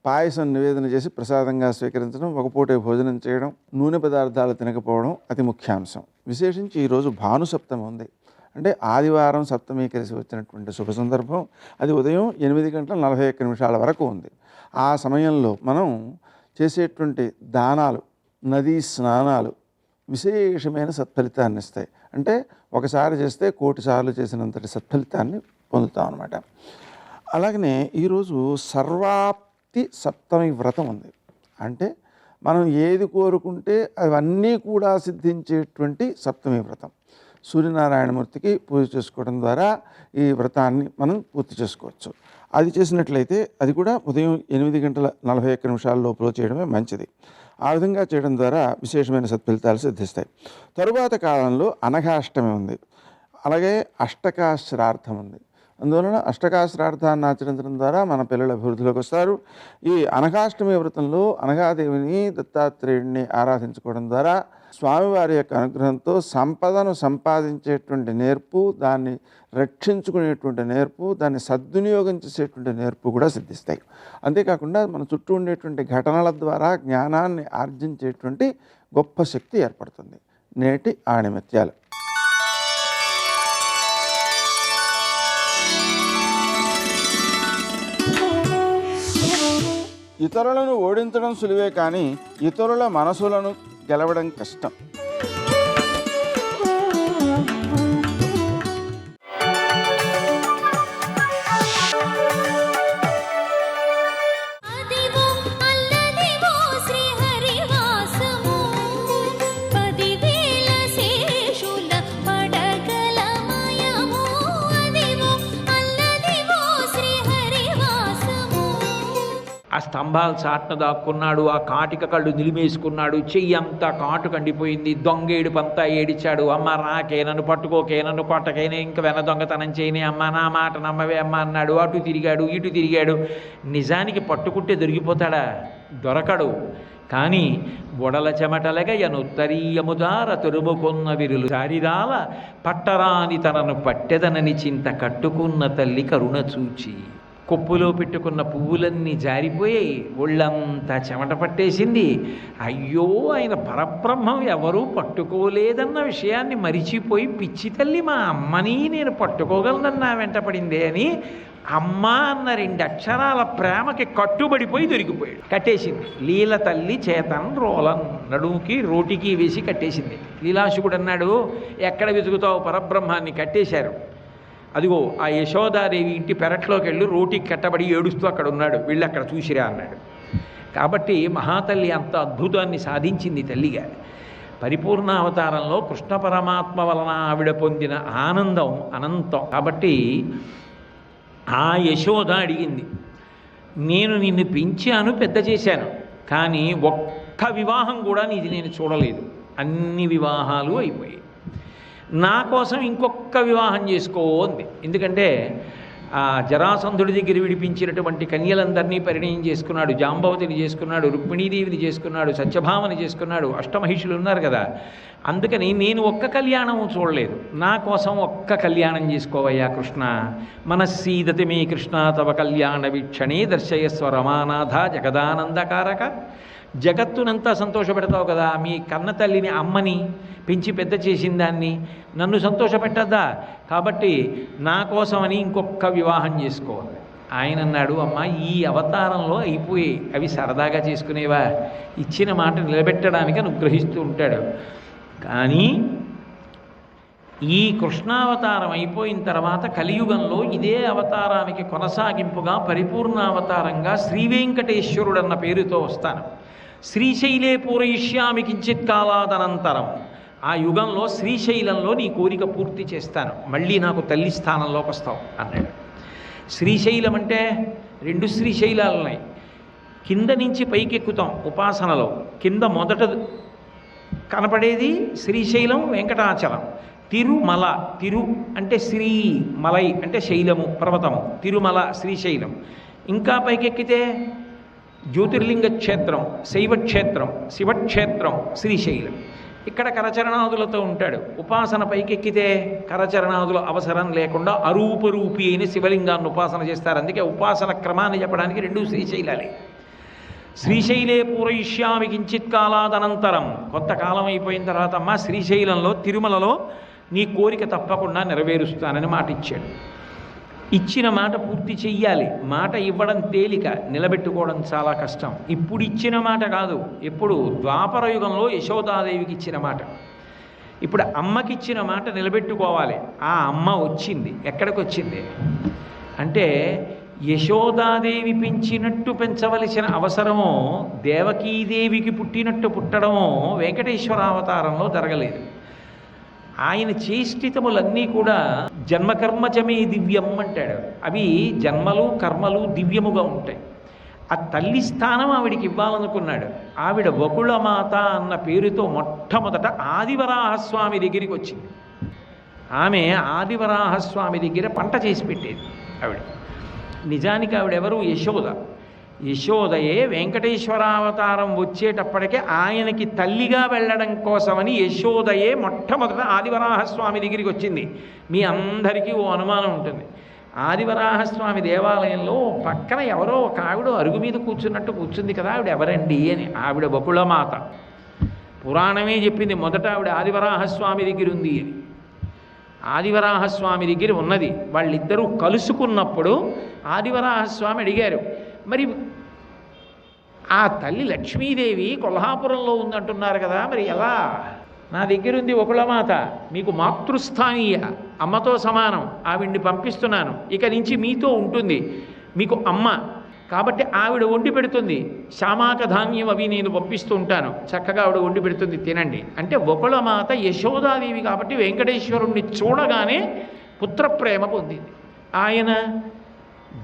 పాయసం నివేదన చేసి ప్రసాదంగా స్వీకరించడం, ఒక పూటే భోజనం చేయడం, నూనె పదార్థాలు తినకపోవడం అతి ముఖ్యాంశం. విశేషించి ఈరోజు భానుసప్తమి ఉంది. అంటే ఆదివారం సప్తమి కలిసి వచ్చినటువంటి శుభ సందర్భం. అది ఉదయం 8:41 వరకు ఉంది. ఆ సమయంలో మనం చేసేటువంటి దానాలు, నదీ స్నానాలు విశేషమైన సత్ఫలితాన్ని ఇస్తాయి. అంటే ఒకసారి చేస్తే 1,000,000 సార్లు చేసినంతటి సత్ఫలితాన్ని పొందుతాం అన్నమాట. అలాగనే ఈరోజు సర్వాప్తి సప్తమి వ్రతం ఉంది. అంటే మనం ఏది కోరుకుంటే అవన్నీ కూడా సిద్ధించేటువంటి సప్తమి వ్రతం. సూర్యనారాయణమూర్తికి పూజ చేసుకోవడం ద్వారా ఈ వ్రతాన్ని మనం పూర్తి చేసుకోవచ్చు. అది చేసినట్లయితే అది కూడా ఉదయం 8:41 లోపల చేయడమే మంచిది. ఆ విధంగా చేయడం ద్వారా విశేషమైన సత్ఫలితాలు సిద్ధిస్తాయి. తరువాత కాలంలో అనఘాష్టమి ఉంది, అలాగే అష్టకాశ్రార్థం ఉంది. అందువలన అష్టకాశ్రార్థాన్ని ఆచరించడం ద్వారా మన పిల్లల అభివృద్ధిలోకి వస్తారు. ఈ అనఘాష్టమి వ్రతంలో అనఘాదేవిని, దత్తాత్రేయుడిని ఆరాధించుకోవడం ద్వారా స్వామివారి యొక్క అనుగ్రహంతో సంపదను సంపాదించేటువంటి నేర్పు, దాన్ని రక్షించుకునేటువంటి నేర్పు, దాన్ని సద్వినియోగం చేసేటువంటి నేర్పు కూడా సిద్ధిస్తాయి. అంతేకాకుండా మన చుట్టూ ఉండేటువంటి ఘటనల ద్వారా జ్ఞానాన్ని ఆర్జించేటువంటి గొప్ప శక్తి ఏర్పడుతుంది. నేటి ఆణిమత్యాలు. ఇతరులను ఓడించడం సులువే కానీ ఇతరుల మనసులను గెలవడం కష్టం. ఆ స్తంభాలు చాట్న దాక్కున్నాడు, ఆ కాటిక కళ్ళు నిలిమేసుకున్నాడు, చెయ్యి అంతా కాటు కండిపోయింది, దొంగేడుపంతా ఏడిచాడు. అమ్మ రాకే, నన్ను పట్టుకోకే, నన్ను కొట్టకేనే, ఇంక వెన దొంగతనం చేయనే, అమ్మ నా మాట నమ్మవే అమ్మ అన్నాడు. అటు తిరిగాడు, ఇటు తిరిగాడు. నిజానికి పట్టుకుంటే దొరికిపోతాడా? దొరకడు. కానీ బొడల చెమటలగ ఎనుత్తరీయముదార తురుముకున్న విరులు చారిరాల పట్టరాని తనను పట్టెదనని చింత కట్టుకున్న తల్లి కరుణ చూచి. కొప్పులో పెట్టుకున్న పువ్వులన్నీ జారిపోయాయి, ఒళ్ళంతా చెమట పట్టేసింది. అయ్యో, ఆయన పరబ్రహ్మం ఎవరూ పట్టుకోలేదన్న విషయాన్ని మరిచిపోయి, పిచ్చి తల్లి మా అమ్మని నేను పట్టుకోగలనన్నా వెంటపడిందే అని అమ్మ అన్న 2 అక్షరాల ప్రేమకి కట్టుబడిపోయి దొరికిపోయాడు. కట్టేసింది. లీల తల్లి చేతన్ రోలన్, నడుముకి రోటికి వేసి కట్టేసింది. లీలాశుకుడు అన్నాడు, ఎక్కడ వెతుకుతావు పరబ్రహ్మాన్ని? కట్టేశారు. అదిగో ఆ యశోదాదేవి ఇంటి పెరట్లోకి వెళ్ళి రోటికి కట్టబడి ఏడుస్తూ అక్కడ ఉన్నాడు, వెళ్ళి అక్కడ చూసిరా అన్నాడు. కాబట్టి మహాతల్లి అంత అద్భుతాన్ని సాధించింది తల్లిగా. పరిపూర్ణావతారంలో కృష్ణ పరమాత్మ వలన ఆవిడ పొందిన ఆనందం అనంతం. కాబట్టి ఆ యశోద అడిగింది, నేను నిన్ను పెంచాను, పెద్ద చేశాను, కానీ ఒక్క వివాహం కూడా నీది నేను చూడలేదు. అన్ని వివాహాలు అయిపోయాయి. నా కోసం ఇంకొక వివాహం చేసుకో అంది. ఎందుకంటే ఆ జరాసంధుడి దగ్గర విడిపించినటువంటి కన్యలందరినీ పరిణయం చేసుకున్నాడు. జాంబవతిని చేసుకున్నాడు, రుక్మిణీదేవిని చేసుకున్నాడు, సత్యభామని చేసుకున్నాడు, అష్టమహిషులు ఉన్నారు కదా. అందుకని నేను ఒక్క కళ్యాణం చూడలేదు. నా కోసం ఒక్క కళ్యాణం చేసుకోవయ్యా కృష్ణ. మనస్సీదతి మే కృష్ణ తవ కళ్యాణ వీక్షణే దర్శయస్వ రమానాథ జగదానందకారక. జగత్తునంతా సంతోషపెడతావు కదా, మీ కన్న తల్లిని అమ్మని పెంచి పెద్ద చేసిన దాన్ని నన్ను సంతోషపెట్టద్దా? కాబట్టి నా కోసమని ఇంకొక వివాహం చేసుకోవాలి. ఆయన అన్నాడు, అమ్మ ఈ అవతారంలో అయిపోయాయి, అవి సరదాగా చేసుకునేవా? ఇచ్చిన మాట నిలబెట్టడానికి అనుగ్రహిస్తూ ఉంటాడు. కానీ ఈ కృష్ణావతారం అయిపోయిన తర్వాత కలియుగంలో ఇదే అవతారానికి కొనసాగింపుగా పరిపూర్ణావతారంగా శ్రీవేంకటేశ్వరుడు అన్న పేరుతో వస్తాను. శ్రీశైలే పూరయిష్యామి కించిత్ కాలాదనంతరం. ఆ యుగంలో శ్రీశైలంలో నీ కోరిక పూర్తి చేస్తాను, మళ్ళీ నాకు తల్లి స్థానంలోకి వస్తావు అన్నాడు. శ్రీశైలం అంటే 2 శ్రీశైలాలు ఉన్నాయి. కింద నుంచి పైకెక్కుతాం ఉపాసనలో. కింద మొదట కనపడేది శ్రీశైలం, వెంకటాచలం. తిరుమల, తిరు అంటే శ్రీ, మలై అంటే శైలము, పర్వతము, తిరుమల శ్రీశైలం. ఇంకా పైకెక్కితే జ్యోతిర్లింగ క్షేత్రం, శైవక్షేత్రం, శివక్షేత్రం, శ్రీశైలం. ఇక్కడ కరచరణాదులతో ఉంటాడు. ఉపాసన పైకెక్కితే కరచరణాదుల అవసరం లేకుండా అరూపరూపి అయిన శివలింగాన్ని ఉపాసన చేస్తారు. అందుకే ఉపాసన క్రమాన్ని చెప్పడానికి 2 శ్రీశైలాలే. శ్రీశైలే పూరయిష్యామి కించిత్ కాలాదనంతరం. కొంతకాలం అయిపోయిన తర్వాత అమ్మ శ్రీశైలంలో తిరుమలలో నీ కోరిక తప్పకుండా నెరవేరుస్తానని మాట ఇచ్చాడు. ఇచ్చిన మాట పూర్తి చెయ్యాలి. మాట ఇవ్వడం తేలిక, నిలబెట్టుకోవడం చాలా కష్టం. ఇప్పుడు ఇచ్చిన మాట కాదు, ఎప్పుడు ద్వాపర యుగంలో యశోదాదేవికి ఇచ్చిన మాట. ఇప్పుడు అమ్మకి ఇచ్చిన మాట నిలబెట్టుకోవాలి. ఆ అమ్మ వచ్చింది. ఎక్కడికి వచ్చింది అంటే యశోదాదేవి పెంచినట్టు పెంచవలసిన అవసరమో, దేవకీదేవికి పుట్టినట్టు పుట్టడమో వెంకటేశ్వరావతారంలో జరగలేదు. ఆయన చేష్టితములన్నీ కూడా జన్మకర్మచమే దివ్యం అంటాడు. అవి జన్మలు కర్మలు దివ్యముగా ఉంటాయి. ఆ తల్లి స్థానం ఆవిడికి ఇవ్వాలనుకున్నాడు. ఆవిడ వకుళమాత అన్న పేరుతో మొట్టమొదట ఆదివరాహస్వామి దగ్గరికి వచ్చింది. ఆమె ఆదివరాహస్వామి దగ్గర పంట చేసి పెట్టేది ఆవిడ. నిజానికి ఆవిడెవరు? యశోద. యశోదయే వెంకటేశ్వరావతారం వచ్చేటప్పటికే ఆయనకి తల్లిగా వెళ్ళడం కోసమని యశోదయే మొట్టమొదట ఆదివరాహస్వామి దగ్గరికి వచ్చింది. మీ అందరికీ ఓ అనుమానం ఉంటుంది. ఆదివరాహస్వామి దేవాలయంలో పక్కన ఎవరో ఒక ఆవిడ అరుగు మీద కూర్చున్నట్టు కూర్చుంది కదా, ఆవిడ ఎవరండి అని. ఆవిడ బకుళమాత. పురాణమే చెప్పింది మొదట ఆవిడ ఆదివరాహస్వామి దగ్గర ఉంది అని. ఆదివరాహస్వామి దగ్గర ఉన్నది. వాళ్ళిద్దరూ కలుసుకున్నప్పుడు ఆదివరాహస్వామి అడిగారు, మరి ఆ తల్లి లక్ష్మీదేవి కొల్హాపురంలో ఉందంటున్నారు కదా, మరి ఎలా? నా దగ్గర ఉంది వకుళమాత, మీకు మాతృస్థానీయ, అమ్మతో సమానం, ఆవిడ్ని పంపిస్తున్నాను, ఇక నుంచి మీతో ఉంటుంది, మీకు అమ్మ కాబట్టి ఆవిడ వండి పెడుతుంది, శామాక ధాన్యం అవి నేను పంపిస్తూ ఉంటాను, చక్కగా ఆవిడ వండి పెడుతుంది, తినండి అంటే. వకుళమాత యశోదాదేవి కాబట్టి వెంకటేశ్వరుణ్ణి చూడగానే పుత్రప్రేమ పొందింది. ఆయన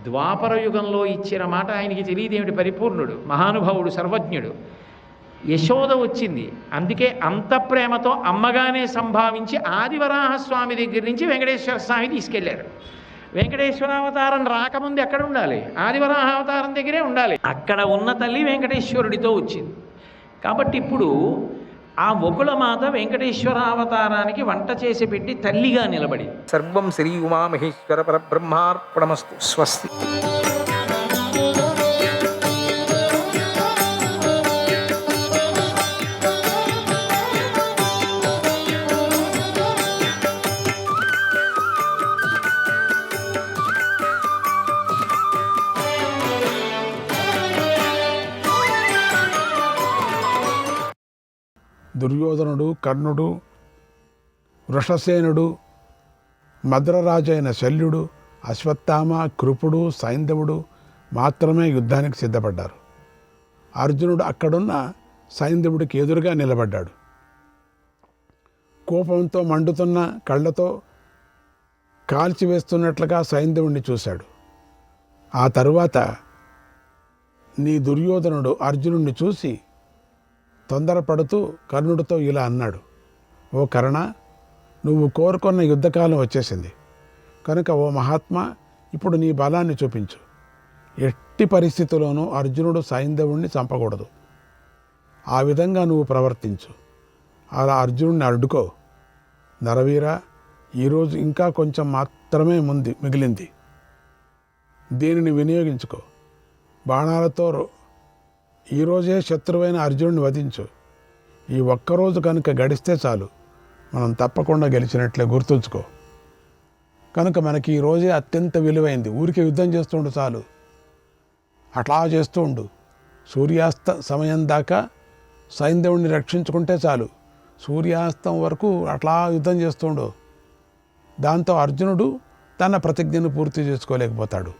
ద్వాపర యుగంలో ఇచ్చిన మాట ఆయనకి తెలియదేమిటి, పరిపూర్ణుడు, మహానుభావుడు, సర్వజ్ఞుడు. యశోద వచ్చింది, అందుకే అంత ప్రేమతో అమ్మగానే సంభావించి ఆదివరాహస్వామి దగ్గర నుంచి వెంకటేశ్వర స్వామి తీసుకెళ్లారు. వెంకటేశ్వరావతారం రాకముందు ఎక్కడ ఉండాలి? ఆదివరాహావతారం దగ్గరే ఉండాలి. అక్కడ ఉన్న తల్లి వెంకటేశ్వరుడితో వచ్చింది. కాబట్టి ఇప్పుడు ఆ వకుళమాత వెంకటేశ్వరావతారానికి వంట చేసి పెట్టి తల్లిగా నిలబడి. సర్వం శ్రీ ఉమామహేశ్వర పరబ్రహ్మార్పణమస్తు. స్వస్తి. దుర్యోధనుడు, కర్ణుడు, వృషసేనుడు, మద్రరాజైన శల్యుడు, అశ్వత్థామ, కృపుడు, సైంధవుడు మాత్రమే యుద్ధానికి సిద్ధపడ్డారు. అర్జునుడు అక్కడున్న సైంధవుడికి ఎదురుగా నిలబడ్డాడు. కోపంతో మండుతున్న కళ్ళతో కాల్చివేస్తున్నట్లుగా సైంధవుడిని చూశాడు. ఆ తరువాత నీ దుర్యోధనుడు అర్జునుడిని చూసి తొందరపడుతూ కర్ణుడితో ఇలా అన్నాడు, ఓ కర్ణ, నువ్వు కోరుకున్న యుద్ధకాలం వచ్చేసింది కనుక ఓ మహాత్మా, ఇప్పుడు నీ బలాన్ని చూపించు. ఎట్టి పరిస్థితుల్లోనూ అర్జునుడు సైంధవుణ్ణి చంపకూడదు. ఆ విధంగా నువ్వు ప్రవర్తించు. అలా అర్జునుడిని అడ్డుకో. నరవీర, ఈరోజు ఇంకా కొంచెం మాత్రమే మిగిలింది. దీనిని వినియోగించుకో. బాణాలతో ఈరోజే శత్రువైన అర్జునుడిని వధించు. ఈ ఒక్కరోజు కనుక గడిస్తే చాలు, మనం తప్పకుండా గెలిచినట్లే, గుర్తుంచుకో. కనుక మనకి ఈ రోజే అత్యంత విలువైంది. ఊరికే యుద్ధం చేస్తుండు చాలు, అట్లా చేస్తూ ఉండు. సూర్యాస్త సమయం దాకా సైంధవుడిని రక్షించుకుంటే చాలు. సూర్యాస్తం వరకు అట్లా యుద్ధం చేస్తుండు. దాంతో అర్జునుడు తన ప్రతిజ్ఞను పూర్తి చేసుకోలేకపోతాడు.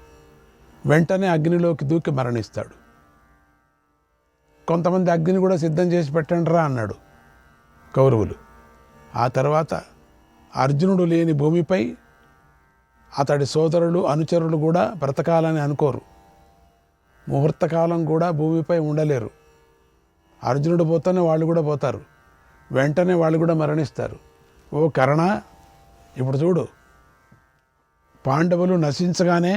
వెంటనే అగ్నిలోకి దూకి మరణిస్తాడు. కొంతమంది అగ్నిని కూడా సిద్ధం చేసి పెట్టండి రా అన్నాడు కౌరవులు. ఆ తర్వాత అర్జునుడు లేని భూమిపై అతడి సోదరులు, అనుచరులు కూడా బ్రతకాలని అనుకోరు. ముహూర్తకాలం కూడా భూమిపై ఉండలేరు. అర్జునుడు పోతేనే వాళ్ళు కూడా పోతారు. వెంటనే వాళ్ళు కూడా మరణిస్తారు. ఓ కర్ణ, ఇప్పుడు చూడు, పాండవులు నశించగానే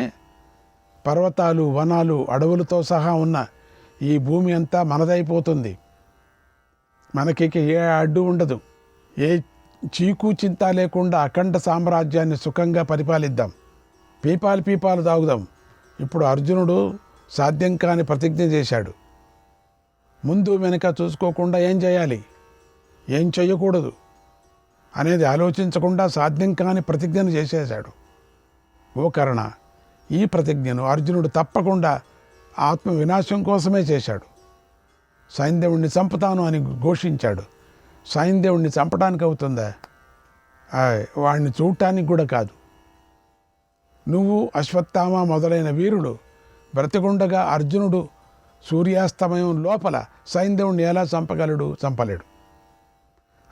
పర్వతాలు, వనాలు, అడవులతో సహా ఉన్న ఈ భూమి అంతా మనదైపోతుంది. మనకి ఏ అడ్డు ఉండదు. ఏ చీకు చింత లేకుండా అఖండ సామ్రాజ్యాన్ని సుఖంగా పరిపాలిద్దాం. పీపాలు తాగుదాం. ఇప్పుడు అర్జునుడు సాధ్యం కాని ప్రతిజ్ఞ చేశాడు. ముందు వెనక చూసుకోకుండా ఏం చేయాలి, ఏం చేయకూడదు అనేది ఆలోచించకుండా సాధ్యం కాని ప్రతిజ్ఞను చేసేశాడు. ఓ కర్ణ, ఈ ప్రతిజ్ఞను అర్జునుడు తప్పకుండా ఆత్మ వినాశం కోసమే చేశాడు. సైంధవుణ్ణి చంపుతాను అని ఘోషించాడు. సైంధవుణ్ణి చంపడానికి అవుతుందా? వాడిని చూడటానికి కూడా కాదు. నువ్వు, అశ్వత్థామ మొదలైన వీరుడు బ్రతికుండగా అర్జునుడు సూర్యాస్తమయం లోపల సైంధవుణ్ణి ఎలా చంపగలడు? చంపలేడు.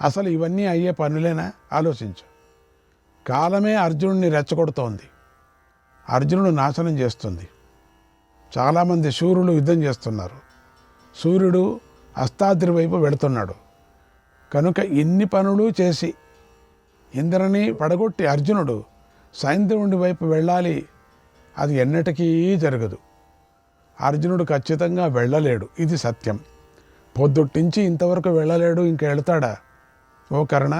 అసలు ఇవన్నీ అయ్యే పనులేనా? ఆలోచించు. కాలమే అర్జునుడిని రెచ్చగొడుతోంది. అర్జునుడు నాశనం చేస్తుంది. చాలామంది శూరులు యుద్ధం చేస్తున్నారు. సూర్యుడు అస్తాద్రి వైపు వెళుతున్నాడు. కనుక ఇన్ని పనులు చేసి ఇంద్రని పడగొట్టి అర్జునుడు సైంధవుడి వైపు వెళ్ళాలి. అది ఎన్నటికీ జరగదు. అర్జునుడు ఖచ్చితంగా వెళ్ళలేడు. ఇది సత్యం. పొద్దుట్టించి ఇంతవరకు వెళ్ళలేడు, ఇంక వెళతాడా? ఓ కర్ణ,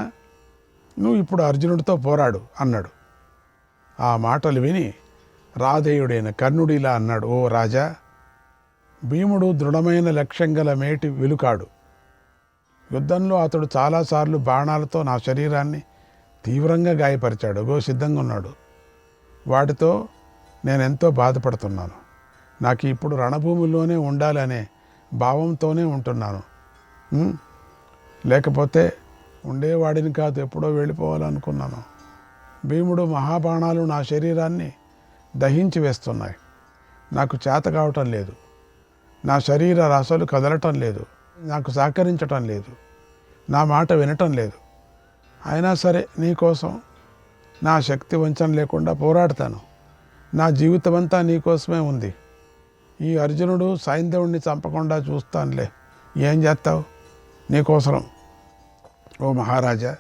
నువ్వు ఇప్పుడు అర్జునుడితో పోరాడు అన్నాడు. ఆ మాటలు విని రాధేయుడైన కర్ణుడు ఇలా అన్నాడు, ఓ రాజా, భీముడు దృఢమైన లక్ష్యం గల మేటి విలుకాడు. యుద్ధంలో అతడు చాలాసార్లు బాణాలతో నా శరీరాన్ని తీవ్రంగా గాయపరిచాడు. సిద్ధంగా ఉన్నాడు. వాటితో నేనెంతో బాధపడుతున్నాను. నాకు ఇప్పుడు రణభూమిలోనే ఉండాలనే భావంతోనే ఉంటున్నాను. లేకపోతే ఉండేవాడిని కాదు, ఎప్పుడో వెళ్ళిపోవాలనుకున్నాను. భీముడు మహాబాణాలు నా శరీరాన్ని దహించి వేస్తున్నాయి. నాకు చేత కావటం లేదు. నా శరీర రసలు కదలటం లేదు. నాకు సహకరించటం లేదు. నా మాట వినటం లేదు. అయినా సరే నీకోసం నా శక్తి వంచన లేకుండా పోరాడతాను. నా జీవితం అంతా నీకోసమే ఉంది. ఈ అర్జునుడు సైంధవుణ్ణి చంపకుండా చూస్తానులే, ఏం చేస్తావు నీకోసరం. ఓ మహారాజా,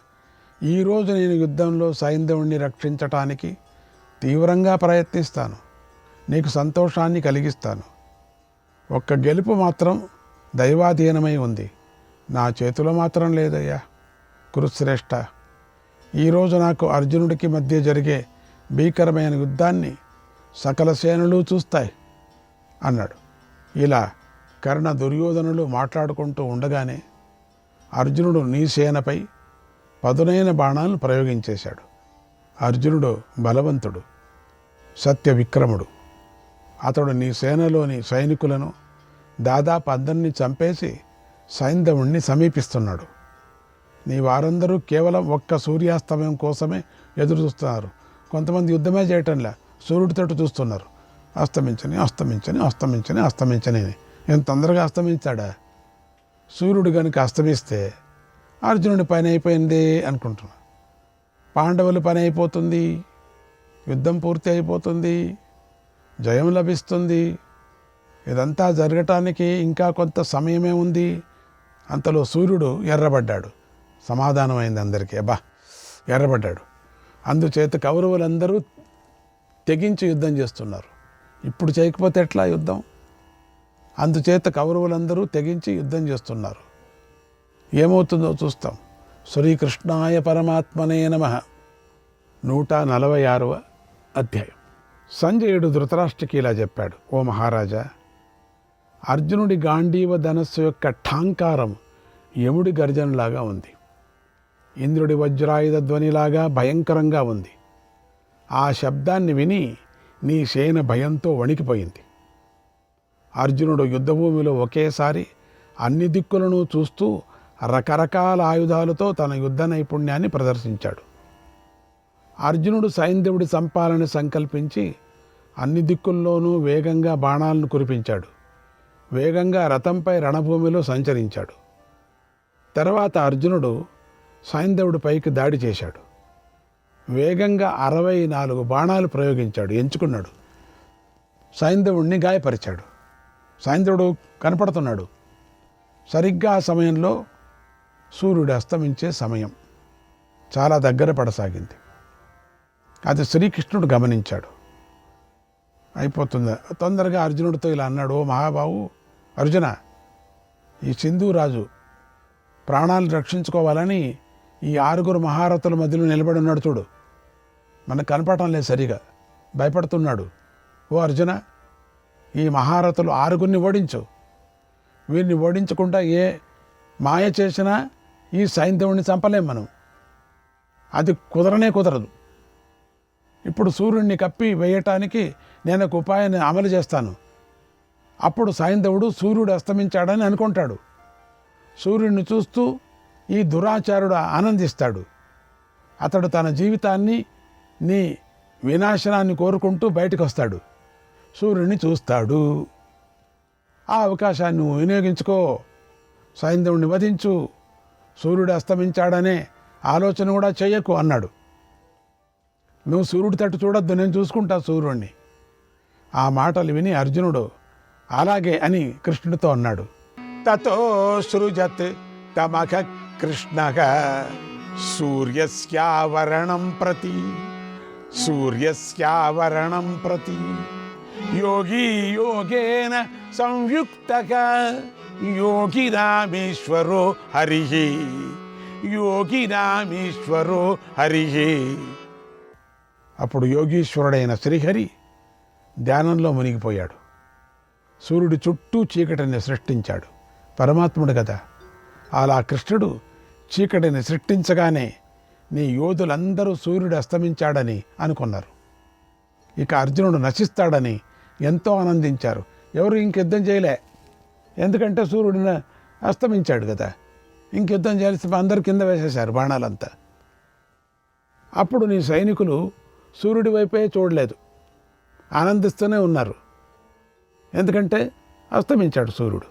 ఈరోజు నేను యుద్ధంలో సైంధవుణ్ణి రక్షించటానికి తీవ్రంగా ప్రయత్నిస్తాను, నీకు సంతోషాన్ని కలిగిస్తాను. ఒక్క గెలుపు మాత్రం దైవాధీనమై ఉంది, నా చేతిలో మాత్రం లేదయ్యా. కురుశ్రేష్ఠ, ఈరోజు నాకు అర్జునుడికి మధ్య జరిగే భీకరమైన యుద్ధాన్ని సకల సేనలు చూస్తాయి అన్నాడు. ఇలా కర్ణ దుర్యోధనులు మాట్లాడుకుంటూ ఉండగానే అర్జునుడు నీ సేనపై పదునైన బాణాలను ప్రయోగించేశాడు. అర్జునుడు బలవంతుడు, సత్య విక్రముడు. అతడు నీ సేనలోని సైనికులను దాదాపు అందరినీ చంపేసి సైంధవుణ్ణి సమీపిస్తున్నాడు. నీ వారందరూ కేవలం ఒక్క సూర్యాస్తమయం కోసమే ఎదురు చూస్తున్నారు. కొంతమంది యుద్ధమే చేయటంలా సూర్యుడి తట్టు చూస్తున్నారు. అస్తమించని అస్తమించని అస్తమించని అస్తమించని. ఎంత తొందరగా అస్తమించాడా? సూర్యుడు కనుక అస్తమిస్తే అర్జునుడి పని అయిపోయింది అనుకుంటున్నా. పాండవుల పని అయిపోతుంది, యుద్ధం పూర్తి అయిపోతుంది, జయం లభిస్తుంది. ఇదంతా జరగటానికి ఇంకా కొంత సమయమే ఉంది. అంతలో సూర్యుడు ఎర్రబడ్డాడు. సమాధానమైంది అందరికీ. అబ్బా, ఎర్రబడ్డాడు. అందుచేత కౌరవులందరూ తెగించి యుద్ధం చేస్తున్నారు. ఇప్పుడు చేయకపోతే ఎట్లా యుద్ధం? అందుచేత కౌరవులందరూ తెగించి యుద్ధం చేస్తున్నారు. ఏమవుతుందో చూస్తాం. శ్రీకృష్ణాయ పరమాత్మనే నమః. 146వ అధ్యాయం. సంజయుడు ధృతరాష్ట్రకి ఇలా చెప్పాడు. ఓ మహారాజా, అర్జునుడి గాంధీవ ధనస్సు యొక్క ఠాంకారం యముడి గర్జనలాగా ఉంది. ఇంద్రుడి వజ్రాయుధ ధ్వనిలాగా భయంకరంగా ఉంది. ఆ శబ్దాన్ని విని నీ సేన భయంతో వణికిపోయింది. అర్జునుడు యుద్ధభూమిలో ఒకేసారి అన్ని దిక్కులను చూస్తూ రకరకాల ఆయుధాలతో తన యుద్ధ నైపుణ్యాన్ని ప్రదర్శించాడు. అర్జునుడు సైంధవుడి చంపాలని సంకల్పించి అన్ని దిక్కుల్లోనూ వేగంగా బాణాలను కురిపించాడు. వేగంగా రథంపై రణభూమిలో సంచరించాడు. తర్వాత అర్జునుడు సైంధవుడి పైకి దాడి చేశాడు. వేగంగా 64 బాణాలు ప్రయోగించాడు, ఎంచుకున్నాడు. సైంధవుడిని గాయపరిచాడు. సైంధవుడు కనపడుతున్నాడు. సరిగ్గా ఆ సమయంలో సూర్యుడు అస్తమించే సమయం చాలా దగ్గర పడసాగింది. అది శ్రీకృష్ణుడు గమనించాడు. అయిపోతుంది. తొందరగా అర్జునుడితో ఇలా అన్నాడు. ఓ మహాబాబు అర్జున, ఈ సింధు రాజు ప్రాణాలు రక్షించుకోవాలని ఈ 6 మహారథుల మధ్యలో నిలబడి ఉన్నాడు చూడు. మనకు కనపడటం లేదు, సరిగా భయపడుతున్నాడు. ఓ అర్జున, ఈ మహారథులు 6 ఓడించు. వీరిని ఓడించకుండా ఏ మాయ చేసినా ఈ సైంధవుడిని చంపలేం మనం. అది కుదరనే కుదరదు. ఇప్పుడు సూర్యుడిని కప్పి వేయటానికి నేను ఒక ఉపాయాన్ని అమలు చేస్తాను. అప్పుడు సైంధవుడు సూర్యుడు అస్తమించాడని అనుకుంటాడు. సూర్యుడిని చూస్తూ ఈ దురాచారుడు ఆనందిస్తాడు. అతడు తన జీవితాన్ని నీ వినాశనాన్ని కోరుకుంటూ బయటకు వస్తాడు. సూర్యుడిని చూస్తాడు. ఆ అవకాశాన్ని నువ్వు వినియోగించుకో. సైంధవుడిని వధించు. సూర్యుడు అస్తమించాడనే ఆలోచన కూడా చెయ్యకు అన్నాడు. నువ్వు సూర్యుడి తట్టు చూడొద్దు, నేను చూసుకుంటా సూర్యుడిని. ఆ మాటలు విని అర్జునుడు అలాగే అని కృష్ణుడితో అన్నాడు. తతో సృజత్ తమఖ కృష్ణః సూర్యస్యావరణం ప్రతి యోగీ యోగేన సంయుక్తః యోగినామీశ్వరో హరిః. అప్పుడు యోగీశ్వరుడైన శ్రీహరి ధ్యానంలో మునిగిపోయాడు. సూర్యుడి చుట్టూ చీకటిని సృష్టించాడు. పరమాత్ముడు కదా. అలా కృష్ణుడు చీకటిని సృష్టించగానే నీ యోధులందరూ సూర్యుడు అస్తమించాడని అనుకున్నారు. ఇక అర్జునుడు నశిస్తాడని ఎంతో ఆనందించారు. ఎవరు ఇంక యుద్ధం చేయలే, ఎందుకంటే సూర్యుడిని అస్తమించాడు కదా. ఇంక యుద్ధం చేయాల్సి అందరు కింద వేసేశారు బాణాలంతా. అప్పుడు నీ సైనికులు సూర్యుడి వైపే చూడలేదు, ఆనందిస్తూనే ఉన్నారు. ఎందుకంటే అస్తమించాడు సూర్యుడు.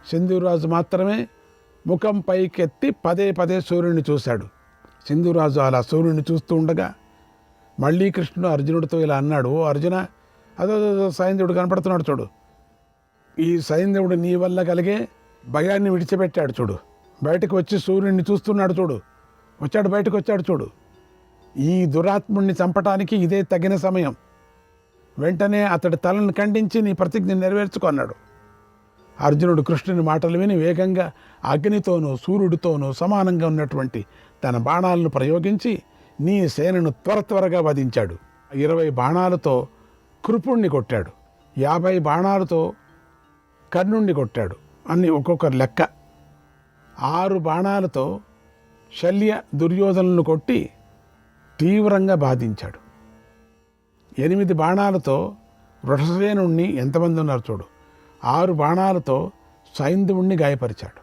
సింధురాజు మాత్రమే ముఖం పైకెత్తి పదే సూర్యుడిని చూశాడు. సింధురాజు అలా సూర్యుడిని చూస్తూ ఉండగా మళ్ళీ కృష్ణుడు అర్జునుడితో ఇలా అన్నాడు, ఓ అర్జున, అదో సైంధవుడు కనపడుతున్నాడు చూడు, ఈ సైంధవుడు నీ వల్ల కలిగే భయాన్ని విడిచిపెట్టాడు చూడు, బయటకు వచ్చి సూర్యుడిని చూస్తున్నాడు చూడు, బయటకు వచ్చాడు చూడు, ఈ దురాత్ముడిని చంపటానికి ఇదే తగిన సమయం, వెంటనే అతడి తలను ఖండించి నీ ప్రతిజ్ఞ నెరవేర్చుకున్నాడు. అర్జునుడు కృష్ణుని మాటలు విని వేగంగా అగ్నితోనూ సూర్యుడితోనూ సమానంగా ఉన్నటువంటి తన బాణాలను ప్రయోగించి నీ సేనను త్వరగా వధించాడు. 20 బాణాలతో కృపుణ్ణి కొట్టాడు, 50 బాణాలతో కర్ణుణ్ణి కొట్టాడు, అన్ని ఒక్కొక్కరు లెక్క. 6 బాణాలతో శల్య దుర్యోధనులను కొట్టి తీవ్రంగా బాధించాడు. 8 బాణాలతో వృషసేనుణ్ణి, ఎంతమంది ఉన్నారు చూడు, 6 బాణాలతో సైంధవుణ్ణి గాయపరిచాడు.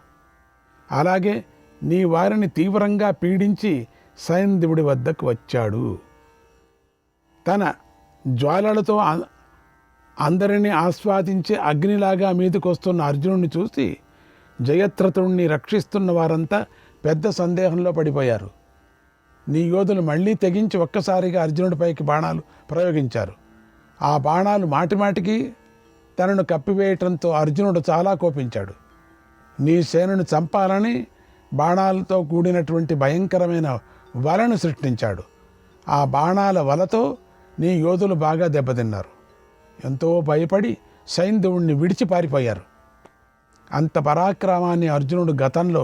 అలాగే నీ వారిని తీవ్రంగా పీడించి సైంధవుడి వద్దకు వచ్చాడు. తన జ్వాలలతో అందరినీ ఆస్వాదించే అగ్నిలాగా మీదకు వస్తున్న అర్జునుడిని చూసి జయత్రతుడిని రక్షిస్తున్న వారంతా పెద్ద సందేహంలో పడిపోయారు. నీ యోధులు మళ్ళీ తెగించి ఒక్కసారిగా అర్జునుడిపైకి బాణాలు ప్రయోగించారు. ఆ బాణాలు మాటిమాటికి తనను కప్పివేయటంతో అర్జునుడు చాలా కోపించాడు. నీ సేనను చంపాలని బాణాలతో కూడినటువంటి భయంకరమైన వలను సృష్టించాడు. ఆ బాణాల వలతో నీ యోధులు బాగా దెబ్బతిన్నారు. ఎంతో భయపడి సైంధవుణ్ణి విడిచి పారిపోయారు. అంత పరాక్రమాన్ని అర్జునుడు గతంలో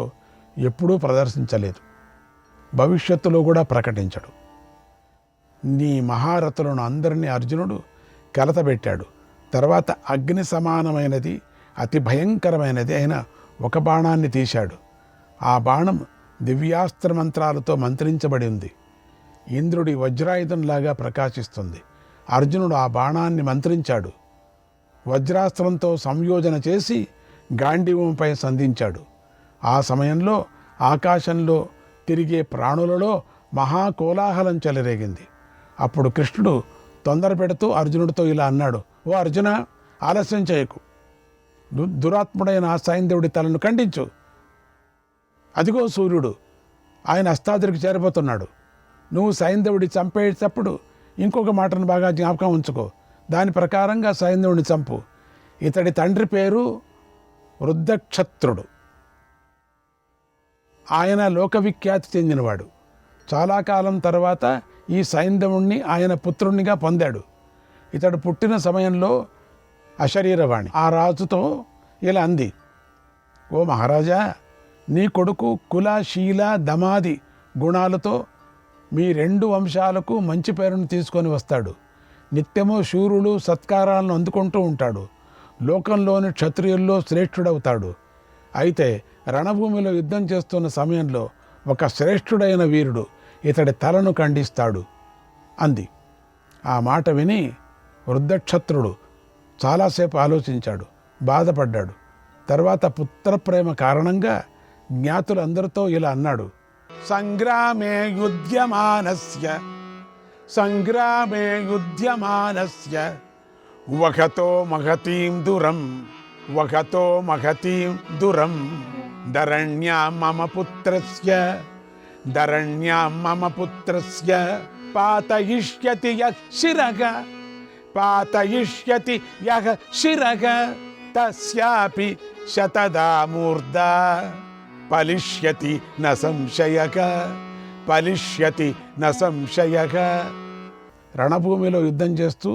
ఎప్పుడూ ప్రదర్శించలేదు, భవిష్యత్తులో కూడా ప్రకటించడు. నీ మహారథులను అందరినీ అర్జునుడు కలతబెట్టాడు. తర్వాత అగ్ని సమానమైనది అతి భయంకరమైనది అయిన ఒక బాణాన్ని తీశాడు. ఆ బాణం దివ్యాస్త్ర మంత్రాలతో మంత్రించబడి ఉంది. ఇంద్రుడి వజ్రాయుధంలాగా ప్రకాశిస్తుంది. అర్జునుడు ఆ బాణాన్ని మంత్రించాడు. వజ్రాస్త్రంతో సంయోజన చేసి గాంధీవంపై సంధించాడు. ఆ సమయంలో ఆకాశంలో తిరిగే ప్రాణులలో మహాకోలాహలం చెలరేగింది. అప్పుడు కృష్ణుడు తొందర పెడుతూ అర్జునుడితో ఇలా అన్నాడు, ఓ అర్జున, ఆలస్యం చేయకు, దురాత్ముడైన సైంధవుడి తలను ఖండించు. అదిగో సూర్యుడు, ఆయన అస్తాద్రికి చేరిపోతున్నాడు. నువ్వు సైంధవుడి చంపేటప్పుడు ఇంకొక మాటను బాగా జ్ఞాపకం ఉంచుకో. దాని ప్రకారంగా సైంధవుడిని చంపు. ఇతడి తండ్రి పేరు వృద్ధక్షత్రుడు. ఆయన లోకవిఖ్యాతి చెందినవాడు. చాలా కాలం తర్వాత ఈ సైంధవుణ్ణి ఆయన పుత్రునిగా పొందాడు. ఇతడు పుట్టిన సమయంలో అశరీరవాణి ఆ రాజుతో ఇలా అంది, ఓ మహారాజా, నీ కొడుకు కుల శీల దమాది గుణాలతో మీ 2 వంశాలకు మంచి పేరును తీసుకొని వస్తాడు. నిత్యము శూరులు సత్కారాలను అందుకుంటూ ఉంటాడు. లోకంలోని క్షత్రియుల్లో శ్రేష్ఠుడవుతాడు. అయితే రణభూమిలో యుద్ధం చేస్తున్న సమయంలో ఒక శ్రేష్ఠుడైన వీరుడు ఇతడి తలను ఖండిస్తాడు అంది. ఆ మాట విని వృద్ధక్షత్రుడు చాలాసేపు ఆలోచించాడు, బాధపడ్డాడు. తర్వాత పుత్రప్రేమ కారణంగా జ్ఞాతులందరితో ఇలా అన్నాడు, సంగ్రామే యుధ్యమానస్య వహతో మహతీం దురం ధరణ్యాం మమ పుత్రస్య పాతయిష్యతి యః శిరః తస్యాపి శతదా మూర్ధా పలిష్యతి న సంశయః. రణభూమిలో యుద్ధం చేస్తూ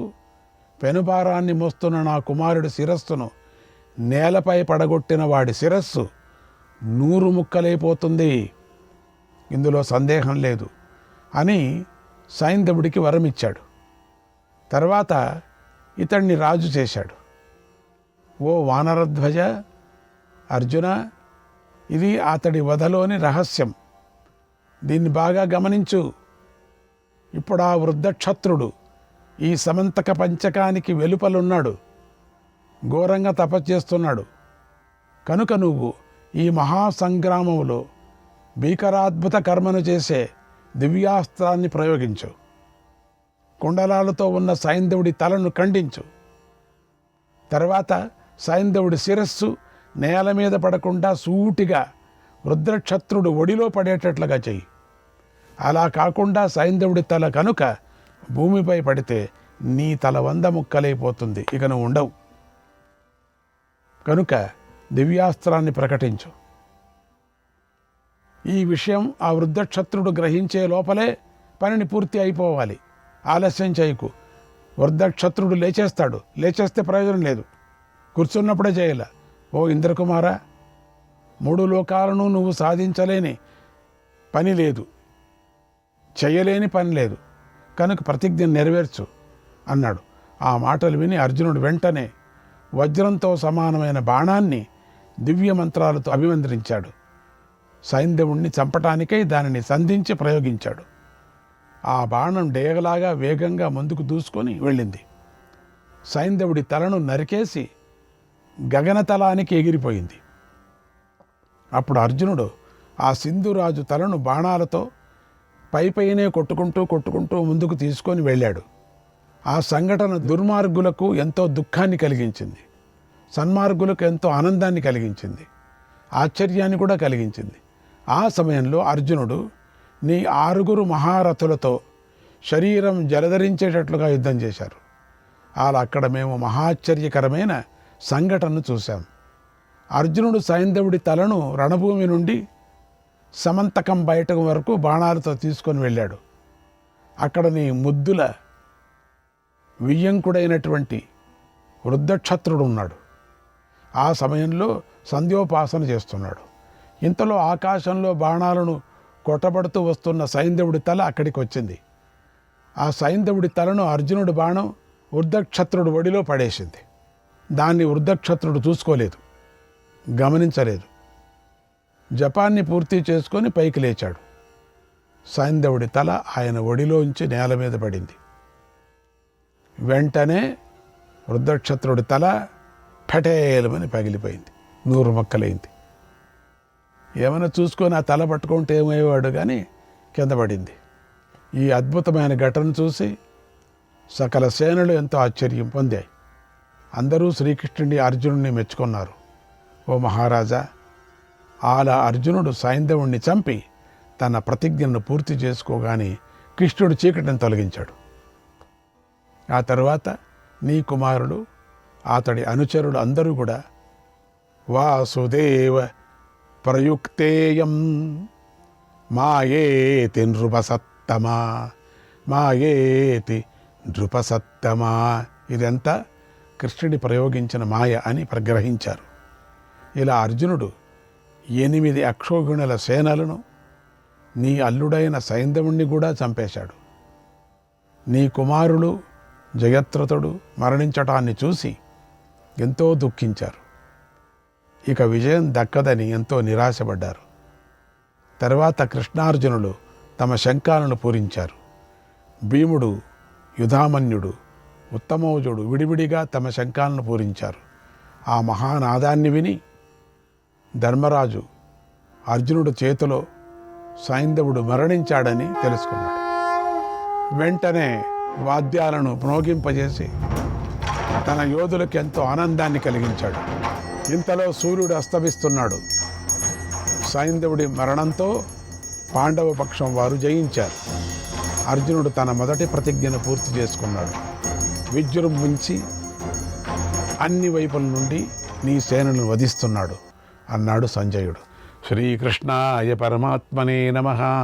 పెనుభారాన్ని మోస్తున్న నా కుమారుడి శిరస్సును నేలపై పడగొట్టిన వాడి శిరస్సు 100 ముక్కలైపోతుంది, ఇందులో సందేహం లేదు అని సైంధవుడికి వరమిచ్చాడు. తర్వాత ఇతడిని రాజు చేశాడు. ఓ వానరధ్వజ, అర్జున, ఇది అతడి వధలోని రహస్యం. దీన్ని బాగా గమనించు. ఇప్పుడు ఆ వృద్ధక్షత్రుడు ఈ సమంతక పంచకానికి వెలుపలున్నాడు, ఘోరంగా తపస్సు చేస్తున్నాడు. కనుక నువ్వు ఈ మహాసంగ్రామంలో భీకరాద్భుత కర్మను చేసే దివ్యాస్త్రాన్ని ప్రయోగించు. కుండలాలతో ఉన్న సైంధవుడి తలను ఖండించు. తర్వాత సైంధవుడి శిరస్సు నేల మీద పడకుండా సూటిగా వృద్ధక్షత్రుడు ఒడిలో పడేటట్లుగా చెయ్యి. అలా కాకుండా సైంధవుడి తల కనుక భూమిపై పడితే నీ తల 100 ముక్కలైపోతుంది, ఇక నువ్వు ఉండవు. కనుక దివ్యాస్త్రాన్ని ప్రకటించు. ఈ విషయం ఆ వృద్ధక్షత్రుడు గ్రహించే లోపలే పనిని పూర్తి అయిపోవాలి. ఆలస్యం చేయకు. వృద్ధక్షత్రుడు లేచేస్తాడు. లేచేస్తే ప్రయోజనం లేదు. కూర్చున్నప్పుడే చేయాల. ఓ ఇంద్రకుమార, 3 లోకాలను నువ్వు సాధించలేని పని లేదు, చేయలేని పని లేదు, కనుక ప్రతిజ్ఞ నెరవేర్చు అన్నాడు. ఆ మాటలు విని అర్జునుడు వెంటనే వజ్రంతో సమానమైన బాణాన్ని దివ్య మంత్రాలతో అభిమంత్రించాడు. సైంధవుణ్ణి చంపటానికై దానిని సంధించి ప్రయోగించాడు. ఆ బాణం డేగలాగా వేగంగా ముందుకు దూసుకొని వెళ్ళింది. సైంధవుడి తలను నరికేసి గగనతలానికి ఎగిరిపోయింది. అప్పుడు అర్జునుడు ఆ సింధురాజు తలను బాణాలతో పైపైనే కొట్టుకుంటూ ముందుకు తీసుకొని వెళ్ళాడు. ఆ సంఘటన దుర్మార్గులకు ఎంతో దుఃఖాన్ని కలిగించింది, సన్మార్గులకు ఎంతో ఆనందాన్ని కలిగించింది, ఆశ్చర్యాన్ని కూడా కలిగించింది. ఆ సమయంలో అర్జునుడు నీ 6 మహారథులతో శరీరం జలధరించేటట్లుగా యుద్ధం చేశారు. అలా అక్కడ మేము మహాశ్చర్యకరమైన సంఘటనను చూశాం. అర్జునుడు సైంధవుడి తలను రణభూమి నుండి సమంతకం బయట వరకు బాణాలతో తీసుకొని వెళ్ళాడు. అక్కడ నీ ముద్దుల వియ్యంకుడైనటువంటి వృద్ధక్షత్రుడు ఉన్నాడు. ఆ సమయంలో సంధ్యోపాసన చేస్తున్నాడు. ఇంతలో ఆకాశంలో బాణాలను కొట్టబడుతూ వస్తున్న సైంధవుడి తల అక్కడికి వచ్చింది. ఆ సైంధవుడి తలను అర్జునుడి బాణం వృద్ధక్షత్రుడు ఒడిలో పడేసింది. దాన్ని వృద్ధక్షత్రుడు చూసుకోలేదు, గమనించలేదు. జపాన్ని పూర్తి చేసుకొని పైకి లేచాడు. సైంధవుడి తల ఆయన ఒడిలోంచి నేల మీద పడింది. వెంటనే వృద్ధక్షత్రుడి తల ఫటేలమని పగిలిపోయింది, 100 ముక్కలైంది. ఏమైనా చూసుకొని ఆ తల పట్టుకుంటే ఏమయ్యేవాడు కానీ కింద పడింది. ఈ అద్భుతమైన ఘటన చూసి సకల సేనలు ఎంతో ఆశ్చర్యం పొందాయి. అందరూ శ్రీకృష్ణుని అర్జునుడిని మెచ్చుకున్నారు. ఓ మహారాజా, అలా అర్జునుడు సైంధవుణ్ణి చంపి తన ప్రతిజ్ఞను పూర్తి చేసుకోగానే కృష్ణుడు చీకటిని తొలగించాడు. ఆ తర్వాత నీ కుమారుడు, అతడి అనుచరులు అందరూ కూడా వాసుదేవ ప్రయుక్తేయం మాయేతి నృపసత్తమా, మాయేతి నృపసత్తమా, ఇదంతా కృష్ణుడి ప్రయోగించిన మాయ అని ప్రగ్రహించారు. ఇలా అర్జునుడు 8 అక్షోహిణుల సేనలను, నీ అల్లుడైన సైంధవుణ్ణి కూడా చంపేశాడు. నీ కుమారుడు జయత్రథుడు మరణించటాన్ని చూసి ఎంతో దుఃఖించారు. ఇక విజయం దక్కదని ఎంతో నిరాశపడ్డారు. తర్వాత కృష్ణార్జునులు తమ శంఖాలను పూరించారు. భీముడు, యుధామన్యుడు, ఉత్తమౌజుడు విడివిడిగా తమ శంఖాలను పూరించారు. ఆ మహానాదాన్ని విని ధర్మరాజు అర్జునుడు చేతిలో సైంధవుడు మరణించాడని తెలుసుకున్నాడు. వెంటనే వాద్యాలను మ్రోగింపజేసి తన యోధులకు ఎంతో ఆనందాన్ని కలిగించాడు. ఇంతలో సూర్యుడు అస్తమిస్తున్నాడు. సైంధవుడి మరణంతో పాండవ పక్షం వారు జయించారు. అర్జునుడు తన మొదటి ప్రతిజ్ఞను పూర్తి చేసుకున్నాడు. విజృంభించి అన్ని వైపుల నుండి నీ సేనను వధిస్తున్నాడు అన్నాడు సంజయుడు. శ్రీకృష్ణాయ పరమాత్మనే నమః.